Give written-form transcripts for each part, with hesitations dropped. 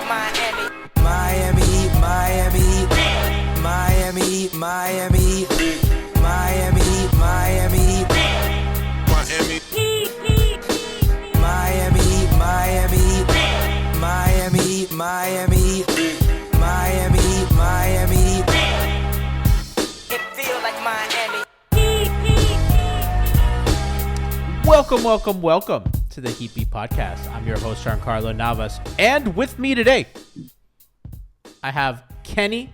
Miami, Miami, Miami, Miami, Miami, Miami, Miami, Miami, Miami, Miami, Miami, Miami. It feel like Miami. Welcome to the Heat Beat Podcast. I'm your host, Giancarlo Navas. And with me today, I have Kenny.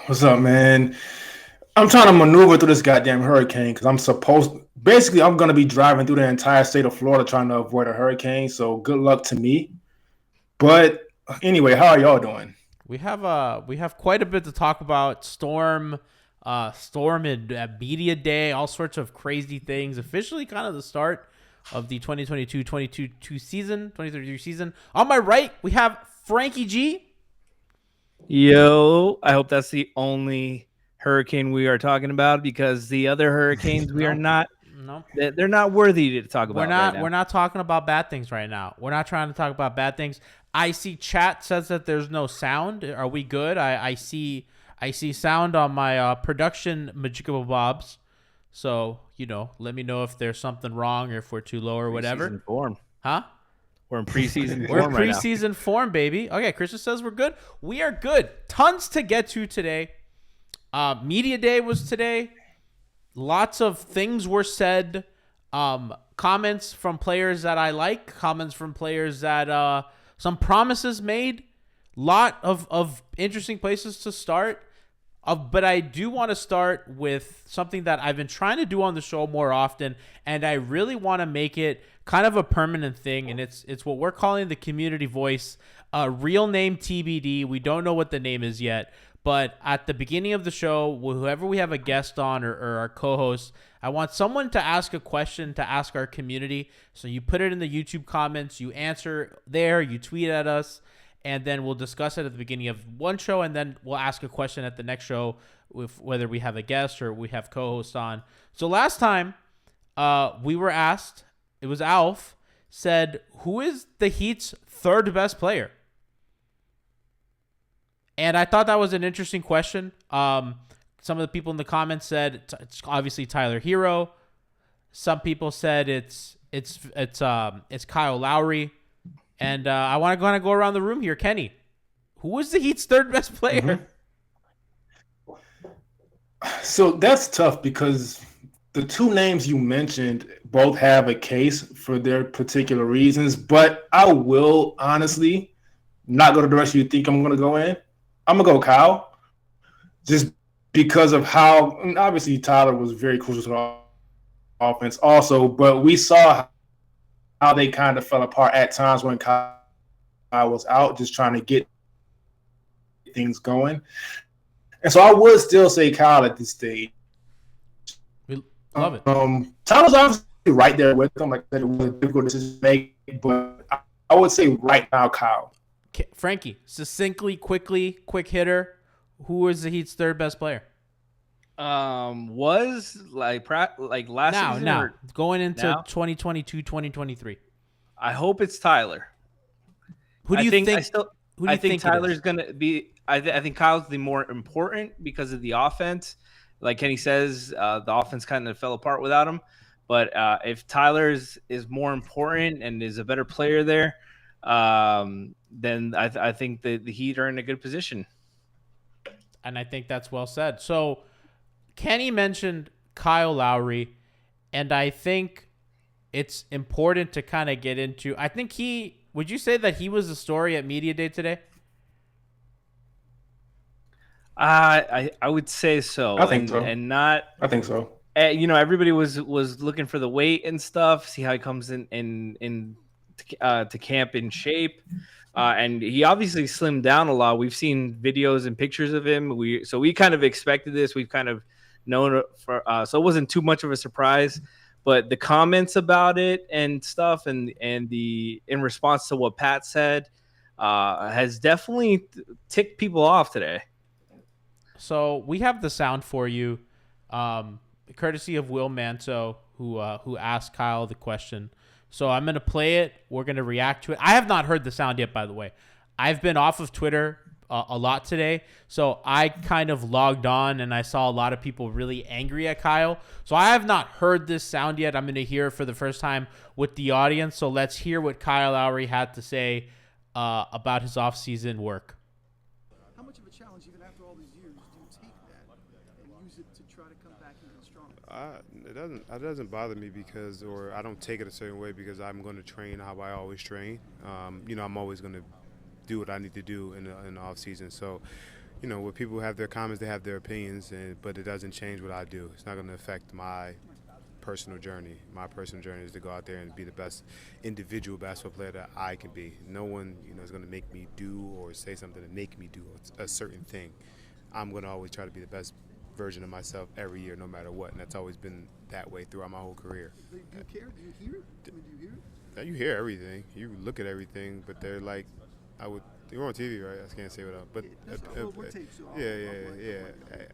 What's up, man? I'm trying to maneuver through this goddamn hurricane because I'm going to be driving through the entire state of Florida trying to avoid a hurricane. So good luck to me. But anyway, how are y'all doing? We have quite a bit to talk about. Storm and media day, all sorts of crazy things. Officially kind of the start of the 2022-2023 season. On my right, we have Franky G. Yo, I hope that's the only hurricane we are talking about, because the other hurricanes we are not. No, they're not worthy to talk about. We're not talking about bad things right now. We're not trying to talk about bad things. I see chat says that there's no sound. Are we good? I see sound on my production Magical Bobs. So, let me know if there's something wrong or if we're too low or whatever. Preseason form. Huh? We're in preseason We're form in preseason form, baby. Okay, Christian says we're good. We are good. Tons to get to today. Media day was today. Lots of things were said. Comments from players that I like. Comments from players that some promises made. Lot of interesting places to start. But I do want to start with something that I've been trying to do on the show more often, and I really want to make it kind of a permanent thing, and it's what we're calling the community voice. Real name TBD. We don't know what the name is yet, but at the beginning of the show, whoever we have a guest on or our co-host, I want someone to ask a question to ask our community. So you put it in the YouTube comments, you answer there, you tweet at us, and then we'll discuss it at the beginning of one show, and then we'll ask a question at the next show, with whether we have a guest or we have co-hosts on. So last time we were asked, it was Alf, said, who is the Heat's third best player? And I thought that was an interesting question. Some of the people in the comments said it's obviously Tyler Herro. Some people said it's Kyle Lowry. And I want to go around the room here. Kenny, who is the Heat's third best player? So that's tough because the two names you mentioned both have a case for their particular reasons. But I will honestly not go the direction you think I'm going to go in. I'm going to go Kyle, just because of how, obviously Tyler was very crucial to the offense also, but we saw how they kind of fell apart at times when Kyle was out, just trying to get things going. And so I would still say Kyle at this stage. We love it. Tyler's obviously right there with him. Like I said, it was a difficult decision to make, but I would say right now Kyle. Franky, succinctly, quickly, quick hitter. Who is the Heat's third best player? Was like last season? Now, going into 2022-2023. I hope it's Tyler. Who do you think? I think Tyler's gonna be. I think Kyle's the more important because of the offense. Like Kenny says, the offense kind of fell apart without him. But if Tyler is more important and is a better player there, then I think the Heat are in a good position. And I think that's well said. So Kenny mentioned Kyle Lowry, and I think it's important to kind of get into. I think would you say that he was the story at Media Day today? I would say so. I think so. And not. I think so. Everybody was looking for the weight and stuff, see how he comes in to camp in shape. And he obviously slimmed down a lot. We've seen videos and pictures of him. So we kind of expected this. We've kind of known for so it wasn't too much of a surprise. But the comments about it and stuff, and the in response to what Pat said, has definitely ticked people off today. So we have the sound for you. courtesy of Will Manso, who asked Kyle the question. So I'm gonna play it. We're gonna react to it. I have not heard the sound yet, by the way. I've been off of Twitter a lot today, so I kind of logged on and I saw a lot of people really angry at Kyle. So I have not heard this sound yet. I'm gonna hear it for the first time with the audience. So let's hear what Kyle Lowry had to say about his offseason work. How much of a challenge, even after all these years, do you take that and use it to try to come back even stronger? It doesn't bother me or I don't take it a certain way because I'm going to train how I always train. I'm always going to do what I need to do in the off season. So, when people have their comments, they have their opinions, but it doesn't change what I do. It's not going to affect my personal journey. My personal journey is to go out there and be the best individual basketball player that I can be. No one, is going to make me do or say something to make me do a certain thing. I'm going to always try to be the best version of myself every year, no matter what, and that's always been that way throughout my whole career. Do you care? Do you hear it? Do you hear it? You hear everything. You look at everything, but they're like, you're on TV, right? I can't say what up, but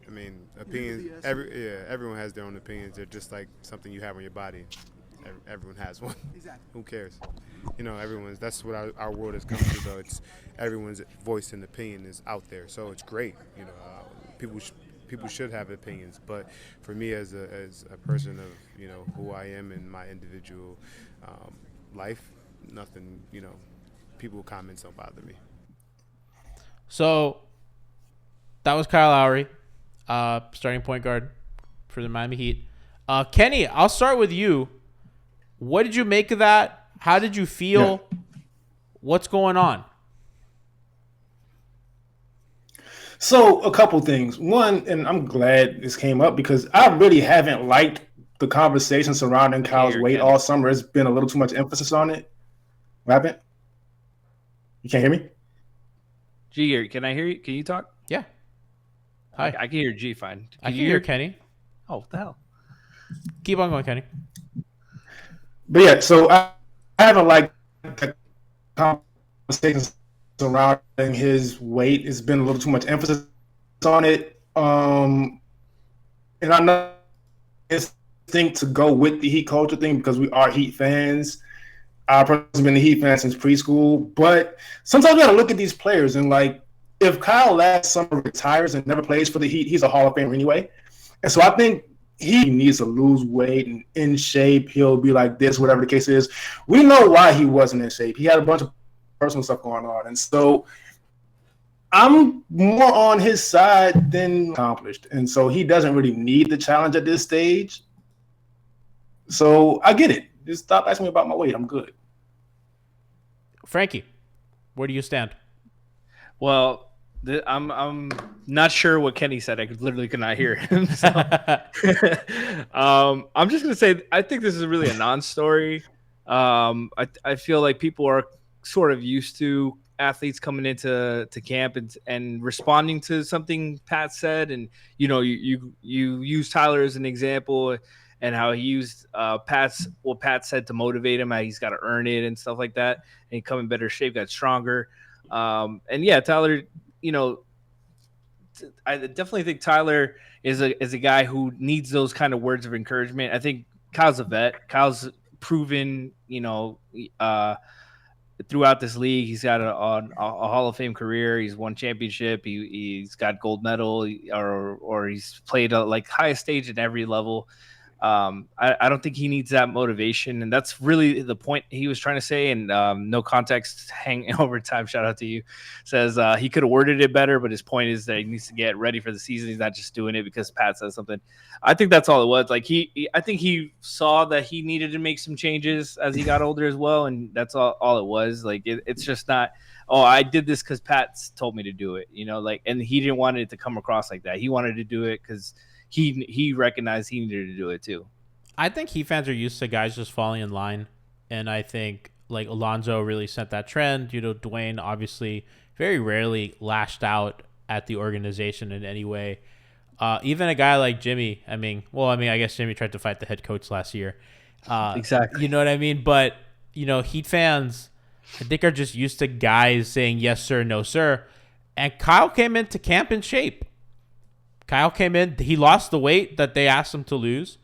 I mean, opinions. Everyone has their own opinions. They're just like something you have on your body. Everyone has one. Exactly. Who cares? Everyone's. That's what our world has come to, though. It's everyone's voice and opinion is out there, so it's great. People should have opinions, but for me as a person of who I am in my individual life, nothing people's comments don't bother me. So that was Kyle Lowry, starting point guard for the Miami Heat. Kenny, I'll start with you. What did you make of that? How did you feel? Yeah. What's going on? So a couple things. One, and I'm glad this came up because I really haven't liked the conversation surrounding Kyle's weight all summer. There's been a little too much emphasis on it. What happened? You can't hear me? G, can I hear you? Can you talk? Yeah. Hi. I can hear G fine. I can hear Kenny. Oh, what the hell? Keep on going, Kenny. But yeah, so I haven't liked the conversation surrounding his weight. It's been a little too much emphasis on it. And I know it's instinct to go with the Heat culture thing because we are Heat fans. I've been a Heat fan since preschool. But sometimes we got to look at these players and, if Kyle last summer retires and never plays for the Heat, he's a Hall of Famer anyway. And so I think he needs to lose weight and in shape. He'll be like this, whatever the case is. We know why he wasn't in shape. He had a bunch of personal stuff going on. And so I'm more on his side than accomplished. And so he doesn't really need the challenge at this stage. So I get it. Just stop asking me about my weight. I'm good. Franky, where do you stand? Well, I'm not sure what Kenny said. I literally could not hear him. So. I'm just gonna say I think this is really a non-story. I feel like people are sort of used to athletes coming into camp and responding to something Pat said, and you use Tyler as an example and how he used what Pat said to motivate him, how he's got to earn it and stuff like that, and he come in better shape, got stronger. And yeah, Tyler, I definitely think Tyler is a guy who needs those kind of words of encouragement. I think Kyle's a vet. Kyle's proven, throughout this league, he's got a Hall of Fame career. He's won championship. He's got gold medal, or he's played highest stage at every level. I don't think he needs that motivation, and that's really the point he was trying to say. And no context, hang overtime. Shout out to you. Says he could have worded it better, but his point is that he needs to get ready for the season. He's not just doing it because Pat says something. I think that's all it was. I think he saw that he needed to make some changes as he got older as well, and that's all it was. It's just not. Oh, I did this because Pat told me to do it. And he didn't want it to come across like that. He wanted to do it because he recognized he needed to do it too. I think Heat fans are used to guys just falling in line, and I think Alonzo really set that trend. Dwayne obviously very rarely lashed out at the organization in any way. Even a guy like Jimmy. I guess Jimmy tried to fight the head coach last year. Exactly. You know what I mean? But Heat fans, I think, are just used to guys saying yes sir, no sir. And Kyle came into camp in shape. Kyle came in. He lost the weight that they asked him to lose.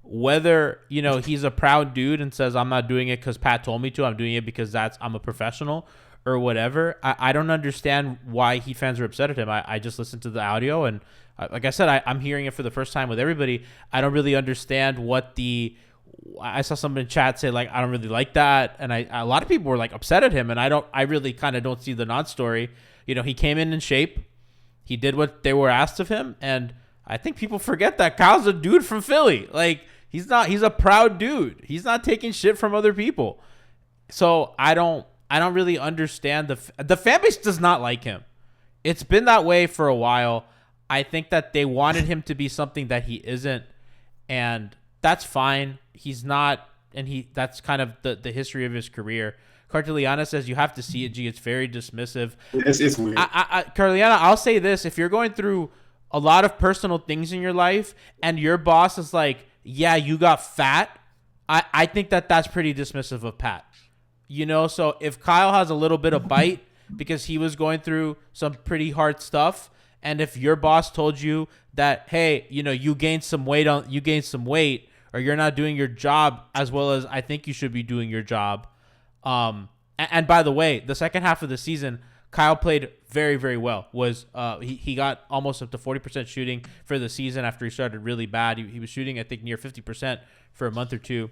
Whether, he's a proud dude and says, I'm not doing it because Pat told me to. I'm doing it because I'm a professional or whatever. I don't understand why Heat fans are upset at him. I just listened to the audio, and like I said, I'm hearing it for the first time with everybody. I don't really understand I saw someone in chat say, like, I don't really like that. And a lot of people were like upset at him. And I really kind of don't see the non-story. He came in shape. He did what they were asked of him. And I think people forget that Kyle's a dude from Philly. Like, he's a proud dude. He's not taking shit from other people. So I don't really understand the fan base does not like him. It's been that way for a while. I think that they wanted him to be something that he isn't. And that's fine. He's not, and that's kind of the history of his career. Carteliana says you have to see it, G. It's very dismissive. It's weird. Carteliana, I'll say this. If you're going through a lot of personal things in your life and your boss is like, yeah, you got fat, I think that's pretty dismissive of Pat. So if Kyle has a little bit of bite because he was going through some pretty hard stuff, and if your boss told you that, hey, you gained some weight, or you're not doing your job as well as I think you should be doing your job. And by the way, the second half of the season, Kyle played very, very well. He got almost up to 40% shooting for the season after he started really bad. He was shooting, I think, near 50% for a month or two.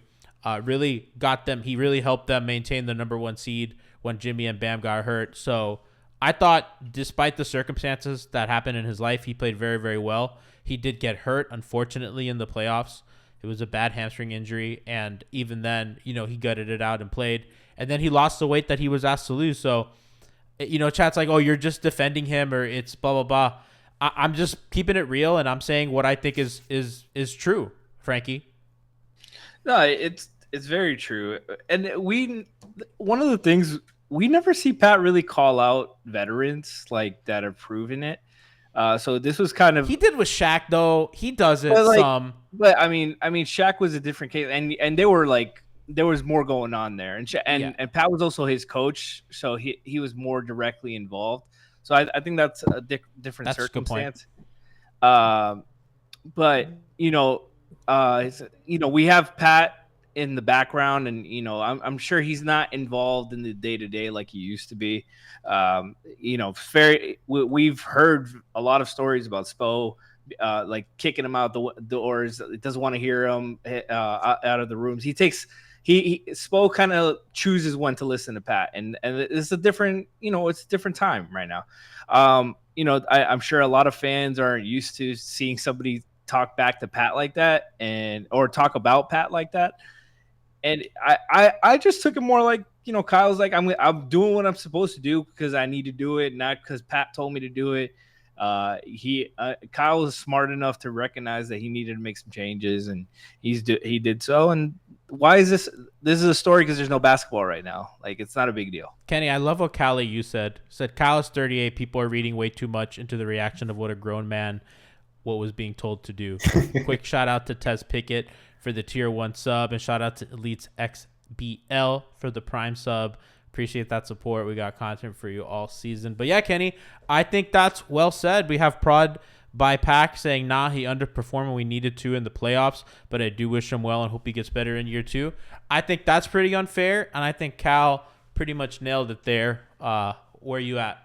Really got them. He really helped them maintain the number 1 seed when Jimmy and Bam got hurt. So I thought, despite the circumstances that happened in his life, he played very, very well. He did get hurt, unfortunately, in the playoffs. It was a bad hamstring injury, and even then, he gutted it out and played. And then he lost the weight that he was asked to lose. So, chat's like, oh, you're just defending him, or it's blah, blah, blah. I'm just keeping it real, and I'm saying what I think is true, Franky. No, it's very true. And one of the things, we never see Pat really call out veterans like that have proven it. So this was kind of, he did with Shaq though. He does it some. But I mean, Shaq was a different case, and they were like, there was more going on there, and Pat was also his coach, so he was more directly involved. So I think that's a different circumstance. But we have Pat in the background, and I'm sure he's not involved in the day-to-day like he used to be. We've heard a lot of stories about Spo like kicking him out the doors. He doesn't want to hear him out of the rooms. Spo kind of chooses when to listen to Pat, and it's a different it's a different time right now. I'm sure a lot of fans aren't used to seeing somebody talk back to Pat like that, or talk about Pat like that. And I just took it more like, Kyle's like, I'm doing what I'm supposed to do because I need to do it, not because Pat told me to do it. Kyle was smart enough to recognize that he needed to make some changes, and he did so. And why is this? This is a story because there's no basketball right now. Like, it's not a big deal. Kenny, I love what Callie you said. Kyle is 38. People are reading way too much into the reaction of what a grown man, what was being told to do. Quick shout out to Tez Pickett for the tier 1 sub, and shout out to Elites XBL for the prime sub. Appreciate that support. We got content for you all season. But yeah, Kenny, I think that's well said. We have Prod by Pack saying, nah, he underperformed when we needed to in the playoffs, but I do wish him well and hope he gets better in year 2. I think that's pretty unfair, and I think Cal pretty much nailed it there. Where you at?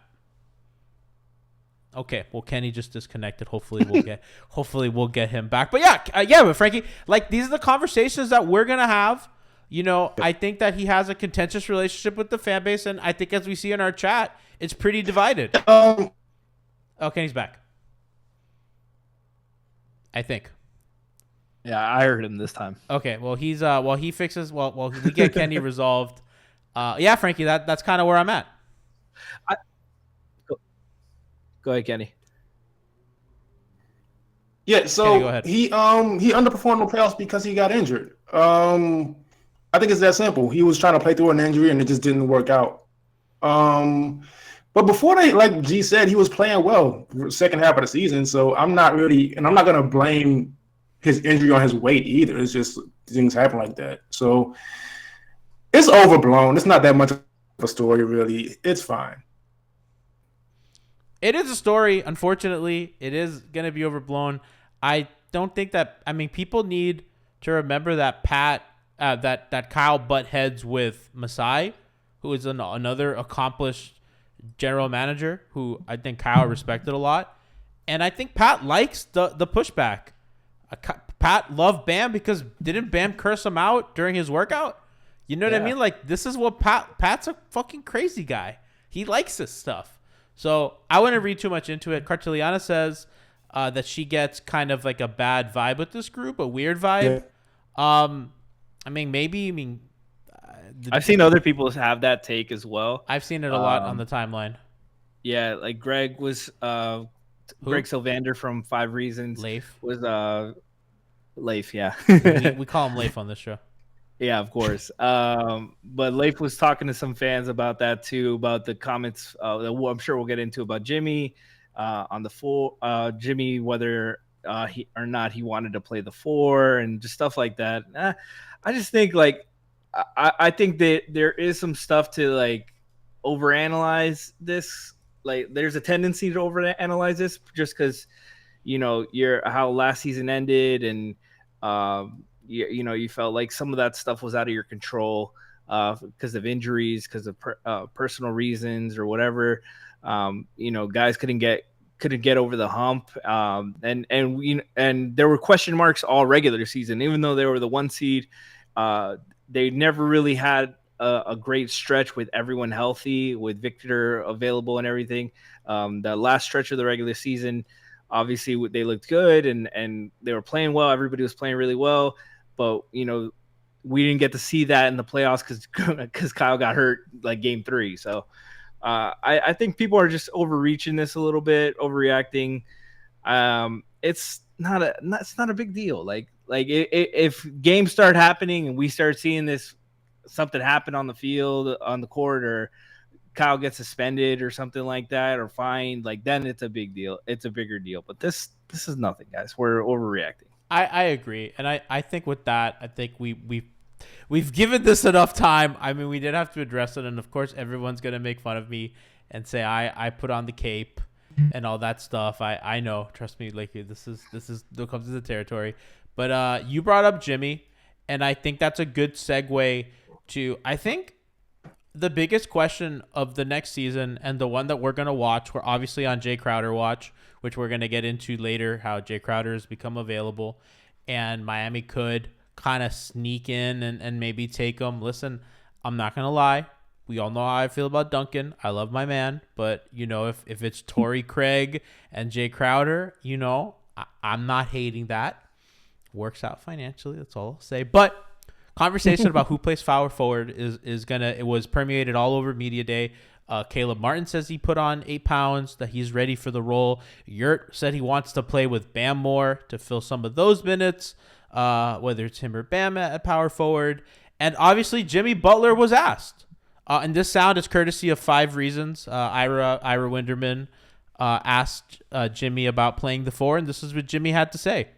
Okay, well, Kenny just disconnected. Hopefully we'll get him back. But but Franky, like, these are the conversations that we're gonna have. I think that he has a contentious relationship with the fan base, and I think as we see in our chat, it's pretty divided. Oh, Kenny's back. I think. Yeah, I heard him this time. Okay, well, he's he fixes we get Kenny resolved. Franky, that's kind of where I'm at. Go ahead, Kenny. Yeah, so Kenny, go ahead. he underperformed the playoffs because he got injured. I think it's that simple. He was trying to play through an injury and it just didn't work out. But before they, like G said, he was playing well for the second half of the season. So I'm not gonna blame his injury on his weight either. It's just things happen like that. So it's overblown. It's not that much of a story, really. It's fine. It is a story. Unfortunately, it is going to be overblown. I don't think that. I mean, people need to remember that that Kyle butt heads with Masai, who is another accomplished general manager who I think Kyle respected a lot, and I think Pat likes the pushback. Pat loved Bam because didn't Bam curse him out during his workout? You know what I mean? Like, this is what Pat's a fucking crazy guy. He likes this stuff. So I wouldn't read too much into it. Carteliana says that she gets kind of like a bad vibe with this group, a weird vibe. Yeah. I mean, maybe. I mean, I've seen other people have that take as well. I've seen it a lot on the timeline. Yeah, like Greg Sylvander from 5 Reasons. Leif was Leif, yeah. we call him Leif on this show. Yeah, of course. But Leif was talking to some fans about that too, about the comments that I'm sure we'll get into about Jimmy on the 4. Jimmy, whether he or not he wanted to play the 4 and just stuff like that. I just think like I think that there is some stuff to like overanalyze this. Like there's a tendency to overanalyze this just because how last season ended and you felt like some of that stuff was out of your control because of injuries, because of personal reasons or whatever. Guys couldn't get over the hump, and there were question marks all regular season, even though they were the 1 seed. They never really had a great stretch with everyone healthy, with Victor available and everything. The last stretch of the regular season, obviously they looked good and they were playing well. Everybody was playing really well. But, we didn't get to see that in the playoffs because Kyle got hurt like game 3. So I think people are just overreaching this a little bit, overreacting. It's not a big deal. Like if games start happening and we start seeing something happen on the field, on the court, or Kyle gets suspended or something like that or fined, like then it's a big deal. It's a bigger deal. But this is nothing, guys. We're overreacting. I agree, and I think with that, I think we've given this enough time. I mean, we did have to address it, and of course, everyone's gonna make fun of me and say I put on the cape and all that stuff. I know, trust me, like this is what comes to the territory. But you brought up Jimmy, and I think that's a good segue to I think the biggest question of the next season and the one that we're gonna watch. We're obviously on Jay Crowder watch, which we're going to get into later, how Jay Crowder has become available, and Miami could kind of sneak in and maybe take him. Listen, I'm not going to lie. We all know how I feel about Duncan. I love my man, but, if it's Torrey Craig and Jay Crowder, I'm not hating that. Works out financially, that's all I'll say. But conversation about who plays power forward it was permeated all over media day. Caleb Martin says he put on 8 pounds, that he's ready for the role. Yurt said he wants to play with Bam more to fill some of those minutes, whether it's him or Bam at power forward. And obviously Jimmy Butler was asked. And this sound is courtesy of 5 Reasons. Ira Winderman asked Jimmy about playing the 4, and this is what Jimmy had to say.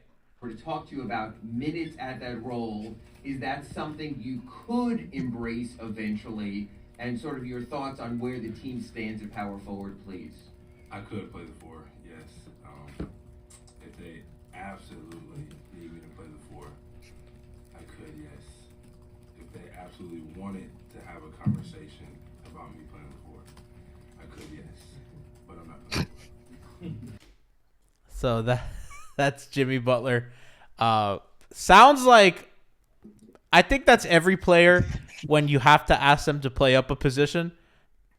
To talk to you about minutes at that role, is that something you could embrace eventually? And sort of your thoughts on where the team stands at power forward, please. I could play the 4, yes. If they absolutely need me to play the 4, I could, yes. If they absolutely wanted to have a conversation about me playing the 4, I could, yes. But I'm not playing. So that's Jimmy Butler. Sounds like, I think that's every player. When you have to ask them to play up a position,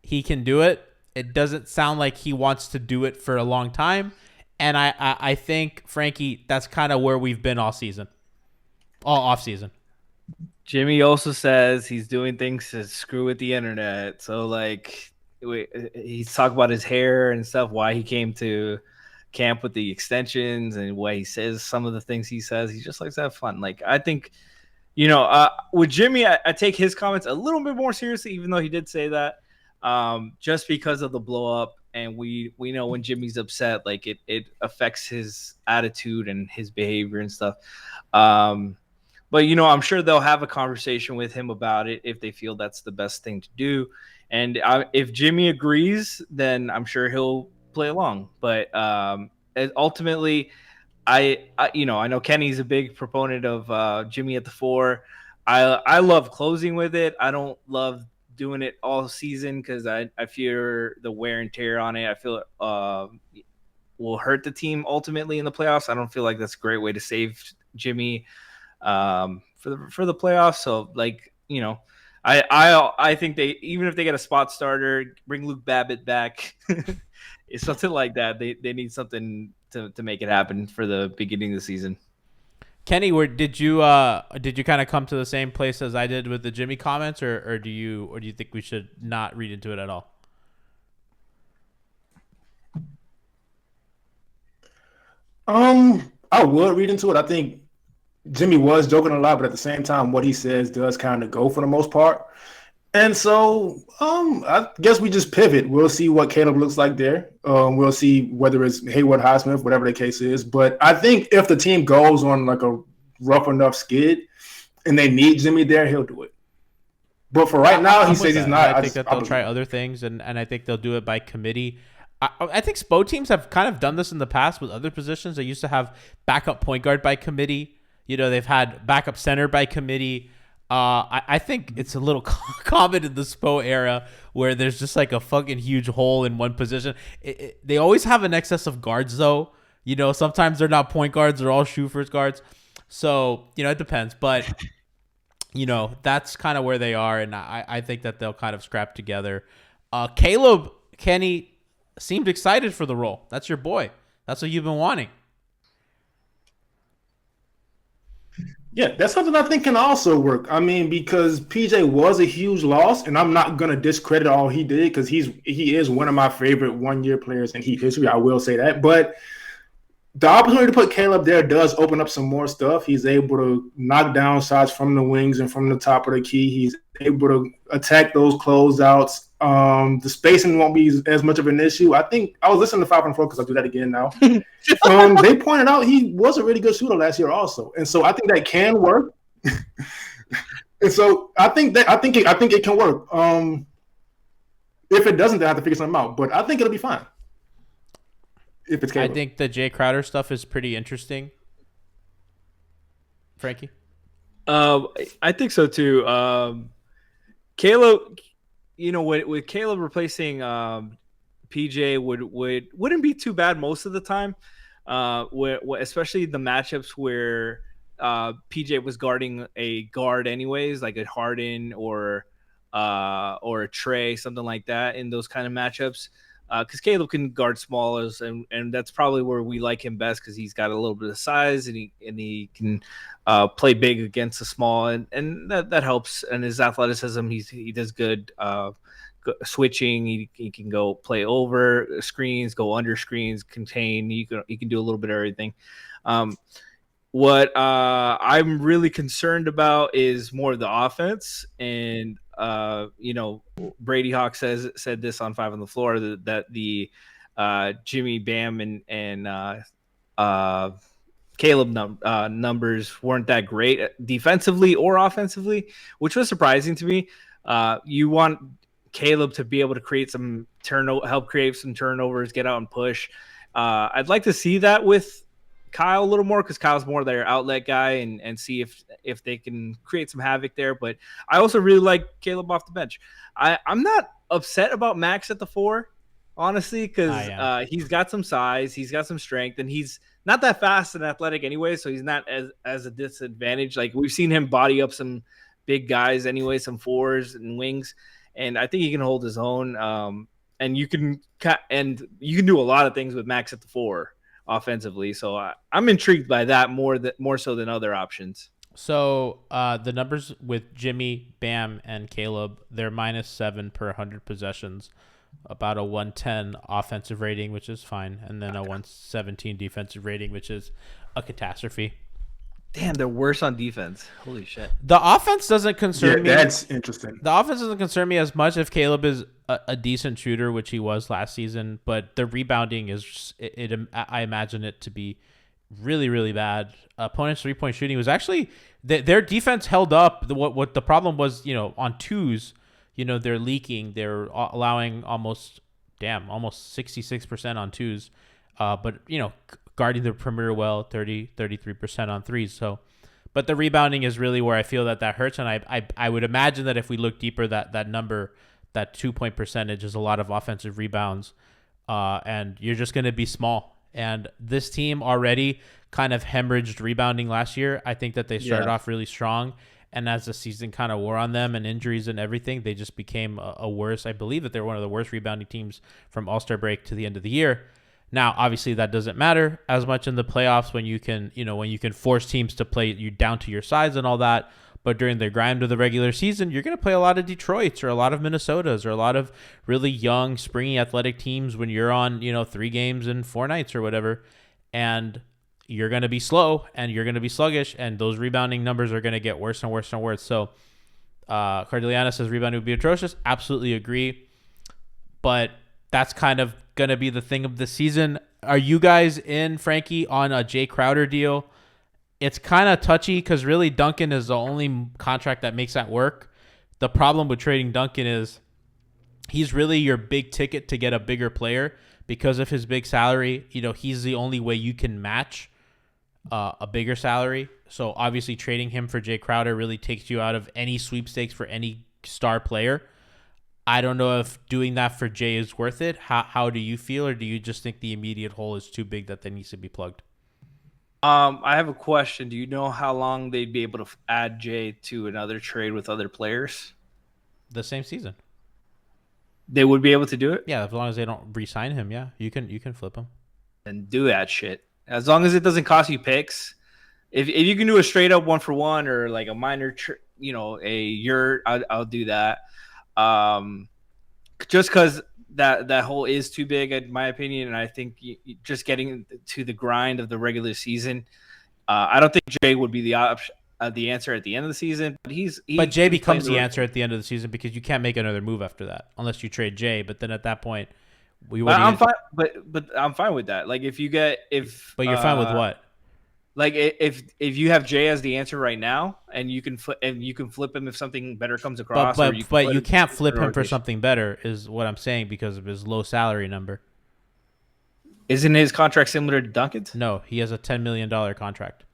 he can do it. It doesn't sound like he wants to do it for a long time. And I think, Franky, that's kind of where we've been all season. All off season. Jimmy also says he's doing things to screw with the internet. So, like, he's talking about his hair and stuff, why he came to camp with the extensions and why he says some of the things he says. He just likes to have fun. Like, I think... with Jimmy, I take his comments a little bit more seriously, even though he did say that, just because of the blow up. And we know when Jimmy's upset, like it affects his attitude and his behavior and stuff. But, I'm sure they'll have a conversation with him about it if they feel that's the best thing to do. And if Jimmy agrees, then I'm sure he'll play along. But ultimately, I know Kenny's a big proponent of Jimmy at the 4. I love closing with it. I don't love doing it all season because I fear the wear and tear on it. I feel it will hurt the team ultimately in the playoffs. I don't feel like that's a great way to save Jimmy for the playoffs. So I think they, even if they get a spot starter, bring Luke Babbitt back, it's something like that. They need something to make it happen for the beginning of the season. Kenny, did you kind of come to the same place as I did with the Jimmy comments, or do you think we should not read into it at all? I would read into it. I think Jimmy was joking a lot, but at the same time, what he says does kind of go for the most part. And so, I guess we just pivot. We'll see what Caleb looks like there. We'll see whether it's Hayward, Highsmith, whatever the case is. But I think if the team goes on like a rough enough skid and they need Jimmy there, he'll do it. But for right now, he says he's not. I think that they'll try other things, and I think they'll do it by committee. I think SPO teams have kind of done this in the past with other positions. They used to have backup point guard by committee. They've had backup center by committee. I think it's a little common in the SPO era where there's just like a fucking huge hole in one position. They always have an excess of guards, though. Sometimes they're not point guards; they're all shoot first guards. So it depends, but that's kind of where they are, and I think that they'll kind of scrap together. Caleb, Kenny seemed excited for the role. That's your boy. That's what you've been wanting. Yeah, that's something I think can also work. I mean, because PJ was a huge loss, and I'm not gonna discredit all he did because he is one of my favorite one-year players in Heat history. I will say that, but the opportunity to put Caleb there does open up some more stuff. He's able to knock down shots from the wings and from the top of the key. He's able to attack those closeouts. The spacing won't be as much of an issue. I think I was listening to 5 and 4 because I'll do that again now. They pointed out he was a really good shooter last year also. And so I think that can work. And so I think it can work. If it doesn't, they have to figure something out. But I think it'll be fine. If it's Caleb. I think the Jay Crowder stuff is pretty interesting. Franky? I think so too. Caleb, with Caleb replacing PJ wouldn't be too bad most of the time. Especially the matchups where PJ was guarding a guard anyways, like a Harden or a Trey, something like that in those kind of matchups. Because Caleb can guard smallers, and that's probably where we like him best because he's got a little bit of size and he can play big against the small, and that helps. And his athleticism, he does good switching. He can go play over screens, go under screens, contain. He can do a little bit of everything. What I'm really concerned about is more of the offense, and Brady Hawk said this on 5 on the Floor that the Jimmy, Bam, and Caleb numbers weren't that great defensively or offensively, which was surprising to me. You want Caleb to be able to create some help create some turnovers, get out and push. I'd like to see that with Kyle a little more because Kyle's more their outlet guy and see if they can create some havoc there. But I also really like Caleb off the bench. I'm not upset about Max at the 4, honestly, because he's got some size, he's got some strength, and he's not that fast and athletic anyway, so he's not as a disadvantage. Like we've seen him body up some big guys anyway, some 4s and wings, and I think he can hold his own. And you can do a lot of things with Max at the 4. Offensively, so I'm intrigued by that more so than other options. So the numbers with Jimmy, Bam, and Caleb, they're -7 per 100 possessions, about a 110 offensive rating, which is fine, and then a 117 defensive rating, which is a catastrophe. Damn, they're worse on defense. Holy shit. The offense doesn't concern me. That's interesting. The offense doesn't concern me as much if Caleb is a decent shooter, which he was last season, but the rebounding is I imagine it to be really, really bad. Opponents' 3-point shooting was actually their defense held up. What the problem was, on twos, they're leaking. They're allowing almost almost 66% on twos. But, guarding the perimeter well, 33% on threes. So, but the rebounding is really where I feel that hurts. And I would imagine that if we look deeper, that number, that 2-point percentage is a lot of offensive rebounds. And you're just going to be small. And this team already kind of hemorrhaged rebounding last year. I think that they started off really strong. And as the season kind of wore on them and injuries and everything, they just became a worse. I believe that they're one of the worst rebounding teams from All-Star break to the end of the year. Now, obviously, that doesn't matter as much in the playoffs when you can force teams to play you down to your size and all that. But during the grind of the regular season, you're going to play a lot of Detroits or a lot of Minnesotas or a lot of really young, springy, athletic teams when you're on, 3 games in 4 nights or whatever. And you're going to be slow and you're going to be sluggish, and those rebounding numbers are going to get worse and worse and worse. So Cardilliana says rebounding would be atrocious. Absolutely agree. But that's kind of going to be the thing of the season. Are you guys in, Franky, on a Jay Crowder deal? It's kind of touchy because really Duncan is the only contract that makes that work. The problem with trading Duncan is he's really your big ticket to get a bigger player because of his big salary. He's the only way you can match a bigger salary. So obviously trading him for Jay Crowder really takes you out of any sweepstakes for any star player. I don't know if doing that for Jay is worth it. How do you feel, or do you just think the immediate hole is too big that needs to be plugged? I have a question. Do you know how long they'd be able to add Jay to another trade with other players? The same season. They would be able to do it? Yeah, as long as they don't re-sign him, yeah. You can flip him. And do that shit. As long as it doesn't cost you picks. If you can do a straight up 1-for-1 or like a minor, I'll do that. Just because that hole is too big, in my opinion, and I think just getting to the grind of the regular season, I don't think Jay would be the answer at the end of the season. But Jay becomes the answer at the end of the season because you can't make another move after that unless you trade Jay. But then at that point, I'm fine. But I'm fine with that. Like But you're fine with what? Like if you have Jay as the answer right now, and you can flip him if something better comes across. But you can't flip him for something better, is what I'm saying, because of his low salary number. Isn't his contract similar to Duncan's? No, he has a $10 million contract.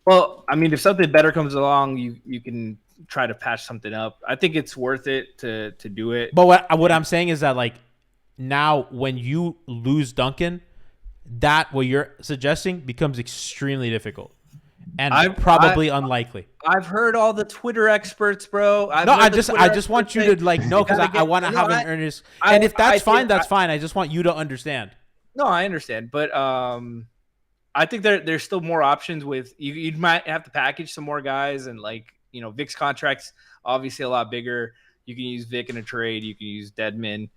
Well, I mean, if something better comes along, you can try to patch something up. I think it's worth it to do it. But what I'm saying is that, like, now when you lose Duncan, that what you're suggesting becomes extremely difficult and probably unlikely. I've heard all the Twitter experts, bro. I just want you to know, because I want to have an earnest. And if that's fine, that's fine. I just want you to understand. No, I understand, but I think there's still more options with you might have to package some more guys, and Vic's contract's obviously a lot bigger. You can use Vic in a trade. You can use Dedmon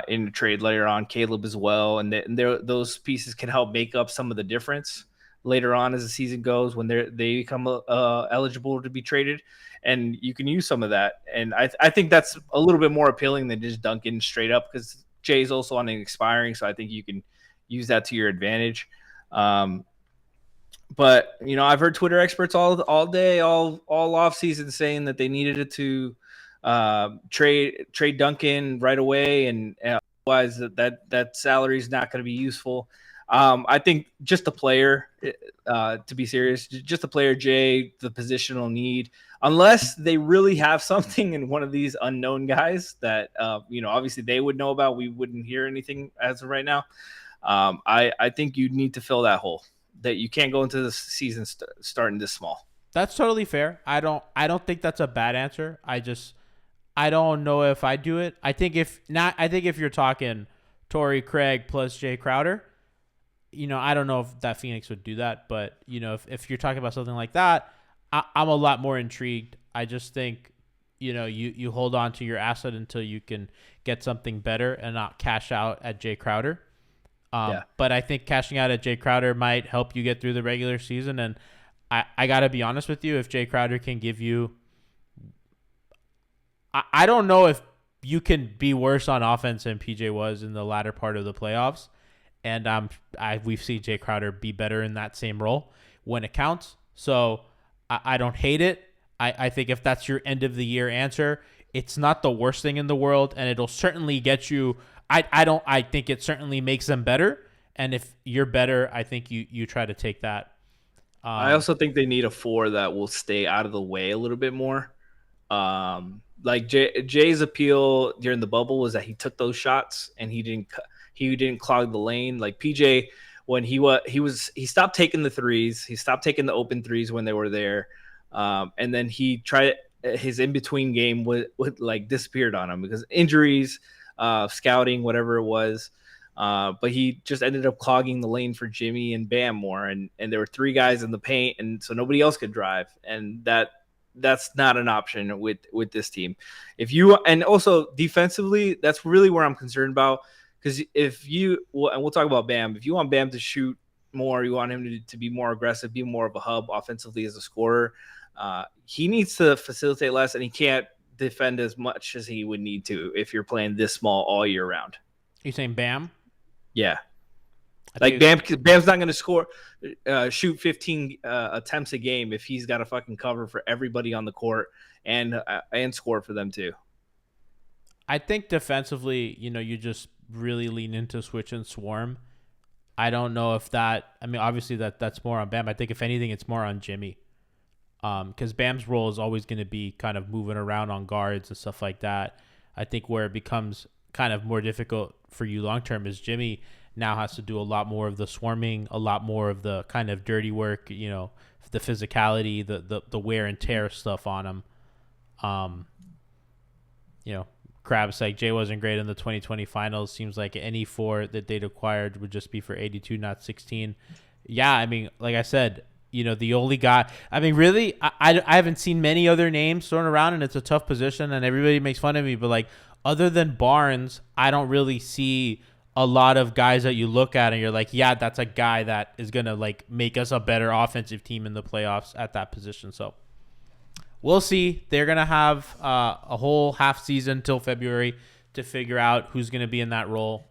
in a trade later on, Caleb as well, and those pieces can help make up some of the difference later on as the season goes when they become eligible to be traded, and you can use some of that. And I think that's a little bit more appealing than just Duncan straight up, because Jay's also on an expiring, so I think you can use that to your advantage. But I've heard Twitter experts all day, all off season saying that they needed it to trade Duncan right away, and otherwise that salary is not going to be useful. I think just the player, to be serious, just the player, Jay, the positional need, unless they really have something in one of these unknown guys that obviously they would know about, we wouldn't hear anything as of right now. I think you need to fill that hole. That you can't go into the season starting this small. That's totally fair. I don't think that's a bad answer. I don't know if I do it. I think if you're talking Torrey Craig plus Jay Crowder, I don't know if that Phoenix would do that, but if you're talking about something like that, I'm a lot more intrigued. I just think you hold on to your asset until you can get something better and not cash out at Jay Crowder. But I think cashing out at Jay Crowder might help you get through the regular season. And I got to be honest with you, if Jay Crowder can give you, I don't know if you can be worse on offense than PJ was in the latter part of the playoffs. And we've seen Jay Crowder be better in that same role when it counts. So I don't hate it. I think if that's your end of the year answer, It's not the worst thing in the world, and it'll certainly get you. I think it certainly makes them better. And if you're better, I think you try to take that. I also think they need a 4 that will stay out of the way a little bit more. Like Jay's appeal during the bubble was that he took those shots and he didn't clog the lane. Like PJ, when he stopped taking the threes, he stopped taking the open threes when they were there, and then he tried his in between game would like disappeared on him because injuries, scouting, whatever it was. But he just ended up clogging the lane for Jimmy and Bam more, and there were 3 guys in the paint, and so nobody else could drive, and that's not an option with this team. And also defensively, that's really where I'm concerned about, because and we'll talk about Bam. If you want Bam to shoot more, you want him to be more aggressive, be more of a hub offensively as a scorer. He needs to facilitate less, and he can't defend as much as he would need to if you're playing this small all year round. You saying Bam? Yeah. Like Bam's not going to shoot 15 attempts a game if he's got to fucking cover for everybody on the court and score for them too. I think defensively, you just really lean into switch and swarm. I don't know if obviously that's more on Bam. I think if anything, it's more on Jimmy. Because Bam's role is always going to be kind of moving around on guards and stuff like that. I think where it becomes kind of more difficult for you long term is Jimmy now has to do a lot more of the swarming, a lot more of the kind of dirty work, the physicality, the wear and tear stuff on him. Crab's like, Jay wasn't great in the 2020 finals. Seems like any 4 that they'd acquired would just be for 82, not 16. Yeah, I mean, like I said, the only guy, I mean, really, I haven't seen many other names thrown around, and it's a tough position, and everybody makes fun of me, but like, other than Barnes, I don't really see a lot of guys that you look at and you're like, yeah, that's a guy that is going to like make us a better offensive team in the playoffs at that position. So we'll see. They're going to have a whole half season till February to figure out who's going to be in that role.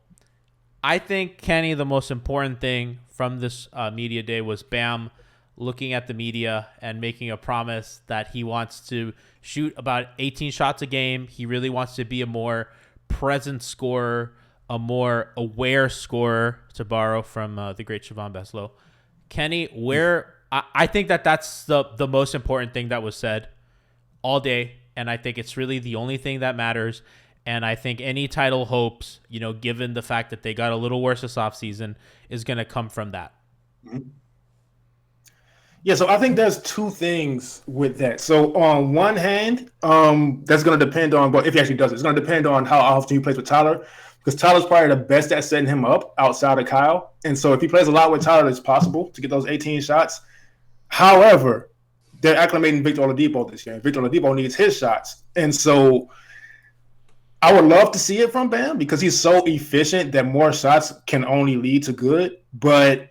I think, Kenny, the most important thing from this media day was Bam looking at the media and making a promise that he wants to shoot about 18 shots a game. He really wants to be a more present scorer, a more aware scorer, to borrow from the great Siobhan Beslow. Kenny, I think that's the most important thing that was said all day, and I think it's really the only thing that matters. And I think any title hopes, given the fact that they got a little worse this offseason, is going to come from that. Mm-hmm. Yeah, so I think there's 2 things with that. So on one hand, that's going to depend on, but if he actually does it, it's going to depend on how often he plays with Tyler, because Tyler's probably the best at setting him up outside of Kyle. And so if he plays a lot with Tyler, it's possible to get those 18 shots. However, they're acclimating Victor Oladipo this year. Victor Oladipo needs his shots. And so I would love to see it from Bam because he's so efficient that more shots can only lead to good. But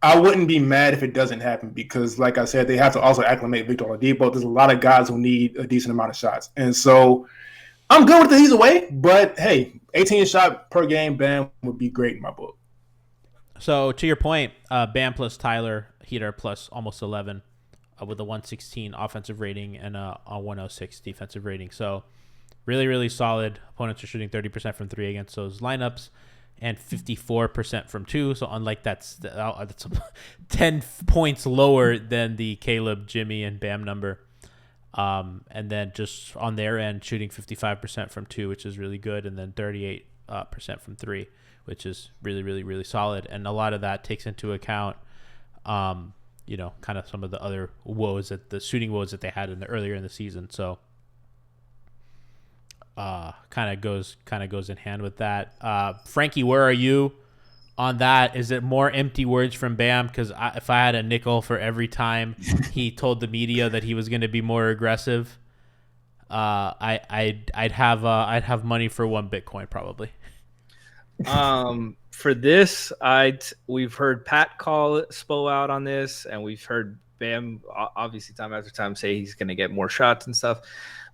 I wouldn't be mad if it doesn't happen because, like I said, they have to also acclimate Victor Oladipo. There's a lot of guys who need a decent amount of shots. And so I'm good with it either way. But, hey, 18 shot per game, Bam would be great in my book. So, to your point, Bam plus Tyler, Heater plus almost 11 with a 116 offensive rating and a 106 defensive rating. So, really, really solid. Opponents are shooting 30% from 3 against those lineups and 54% from 2. So unlike that's 10 points lower than the Caleb, Jimmy, and Bam number. And then just on their end, shooting 55% from 2, which is really good, and then 38% from 3, which is really, really, really solid. And a lot of that takes into account, kind of some of the other the shooting woes that they had earlier in the season. So kind of goes in hand with that. Franky, where are you on that? Is it more empty words from Bam? Because if I had a nickel for every time he told the media that he was going to be more aggressive, I'd have money for 1 Bitcoin probably. For this, we've heard Pat call Spo out on this, and we've heard Bam obviously time after time say he's going to get more shots and stuff.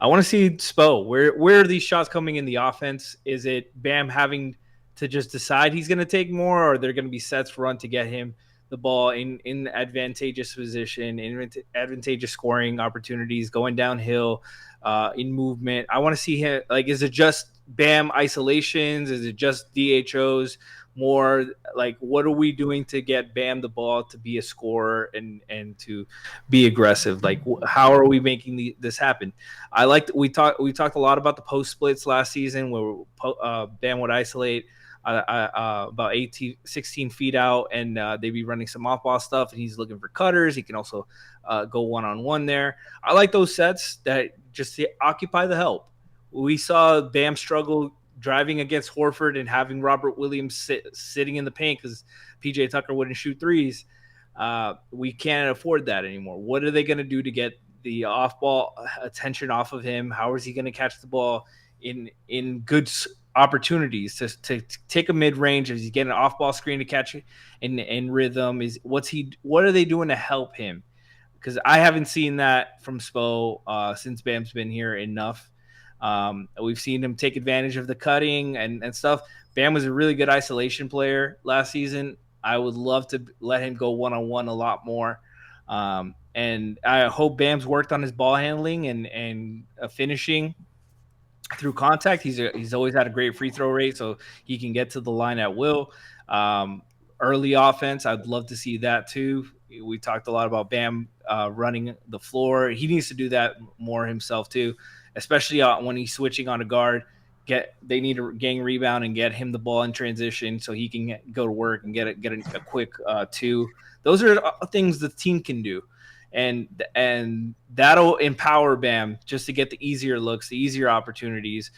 I want to see Spo. Where are these shots coming in the offense? Is it Bam having to just decide he's going to take more, or are there going to be sets run to get him the ball in advantageous position, in advantageous scoring opportunities, going downhill, in movement. I want to see him, like, is it just Bam isolations? Is it just DHOs? More like, what are we doing to get Bam the ball to be a scorer and to be aggressive? Like, how are we making this happen? We talked a lot about the post splits last season where Bam would isolate about 16 feet out, and they'd be running some off ball stuff, and he's looking for cutters. He can also go one-on-one there. I like those sets that just occupy the help. We saw Bam struggle driving against Horford and having Robert Williams sitting in the paint because PJ Tucker wouldn't shoot threes. We can't afford that anymore. What are they going to do to get the off-ball attention off of him? How is he going to catch the ball in good opportunities to take a mid-range? Is he getting an off-ball screen to catch it in rhythm? What are they doing to help him? Because I haven't seen that from Spo since Bam's been here enough. We've seen him take advantage of the cutting and stuff. Bam was a really good isolation player last season. I would love to let him go one-on-one a lot more. And I hope Bam's worked on his ball handling and finishing through contact. He's always had a great free throw rate, so he can get to the line at will. Early offense, I'd love to see that too. We talked a lot about Bam running the floor. He needs to do that more himself too, especially when he's switching on a guard. They need a gang rebound and get him the ball in transition so he can go to work and get a quick two. Those are things the team can do, and that'll empower Bam just to get the easier looks, the easier opportunities.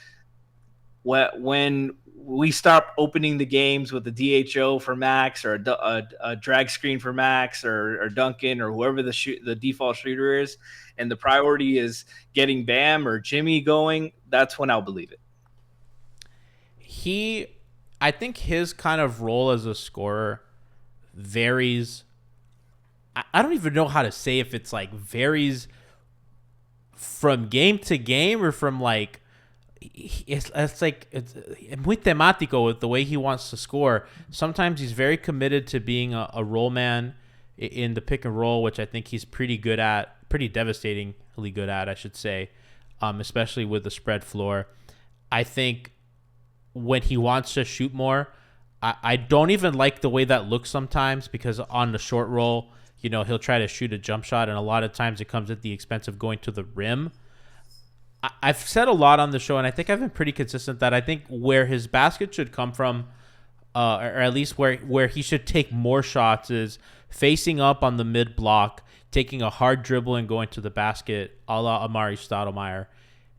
When we stop opening the games with the DHO for Max or a drag screen for Max or Duncan or whoever the default shooter is, and the priority is getting Bam or Jimmy going, that's when I'll believe it. I think his kind of role as a scorer varies. I don't even know how to say if it's like varies from game to game or from like, it's muy temático with the way he wants to score. Sometimes he's very committed to being a roll man in the pick and roll, which I think he's pretty good at, pretty devastatingly good at, I should say, especially with the spread floor. I think when he wants to shoot more, I don't even like the way that looks sometimes, because on the short roll, he'll try to shoot a jump shot, and a lot of times it comes at the expense of going to the rim. I've said a lot on the show, and I think I've been pretty consistent that I think where his basket should come from, or at least where he should take more shots, is facing up on the mid block, taking a hard dribble and going to the basket, a la Amari Stoudemire.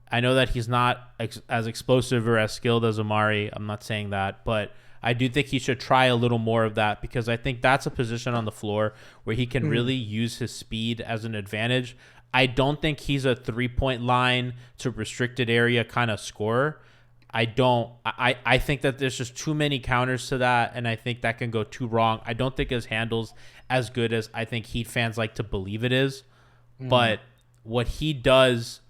I know that he's not as explosive or as skilled as Amari. I'm not saying that, but I do think he should try a little more of that, because I think that's a position on the floor where he can really use his speed as an advantage. I don't think he's a 3-point line to restricted area kind of scorer. I think that there's just too many counters to that, and I think that can go too wrong. I don't think his handle's as good as I think Heat fans like to believe it is. But what he does,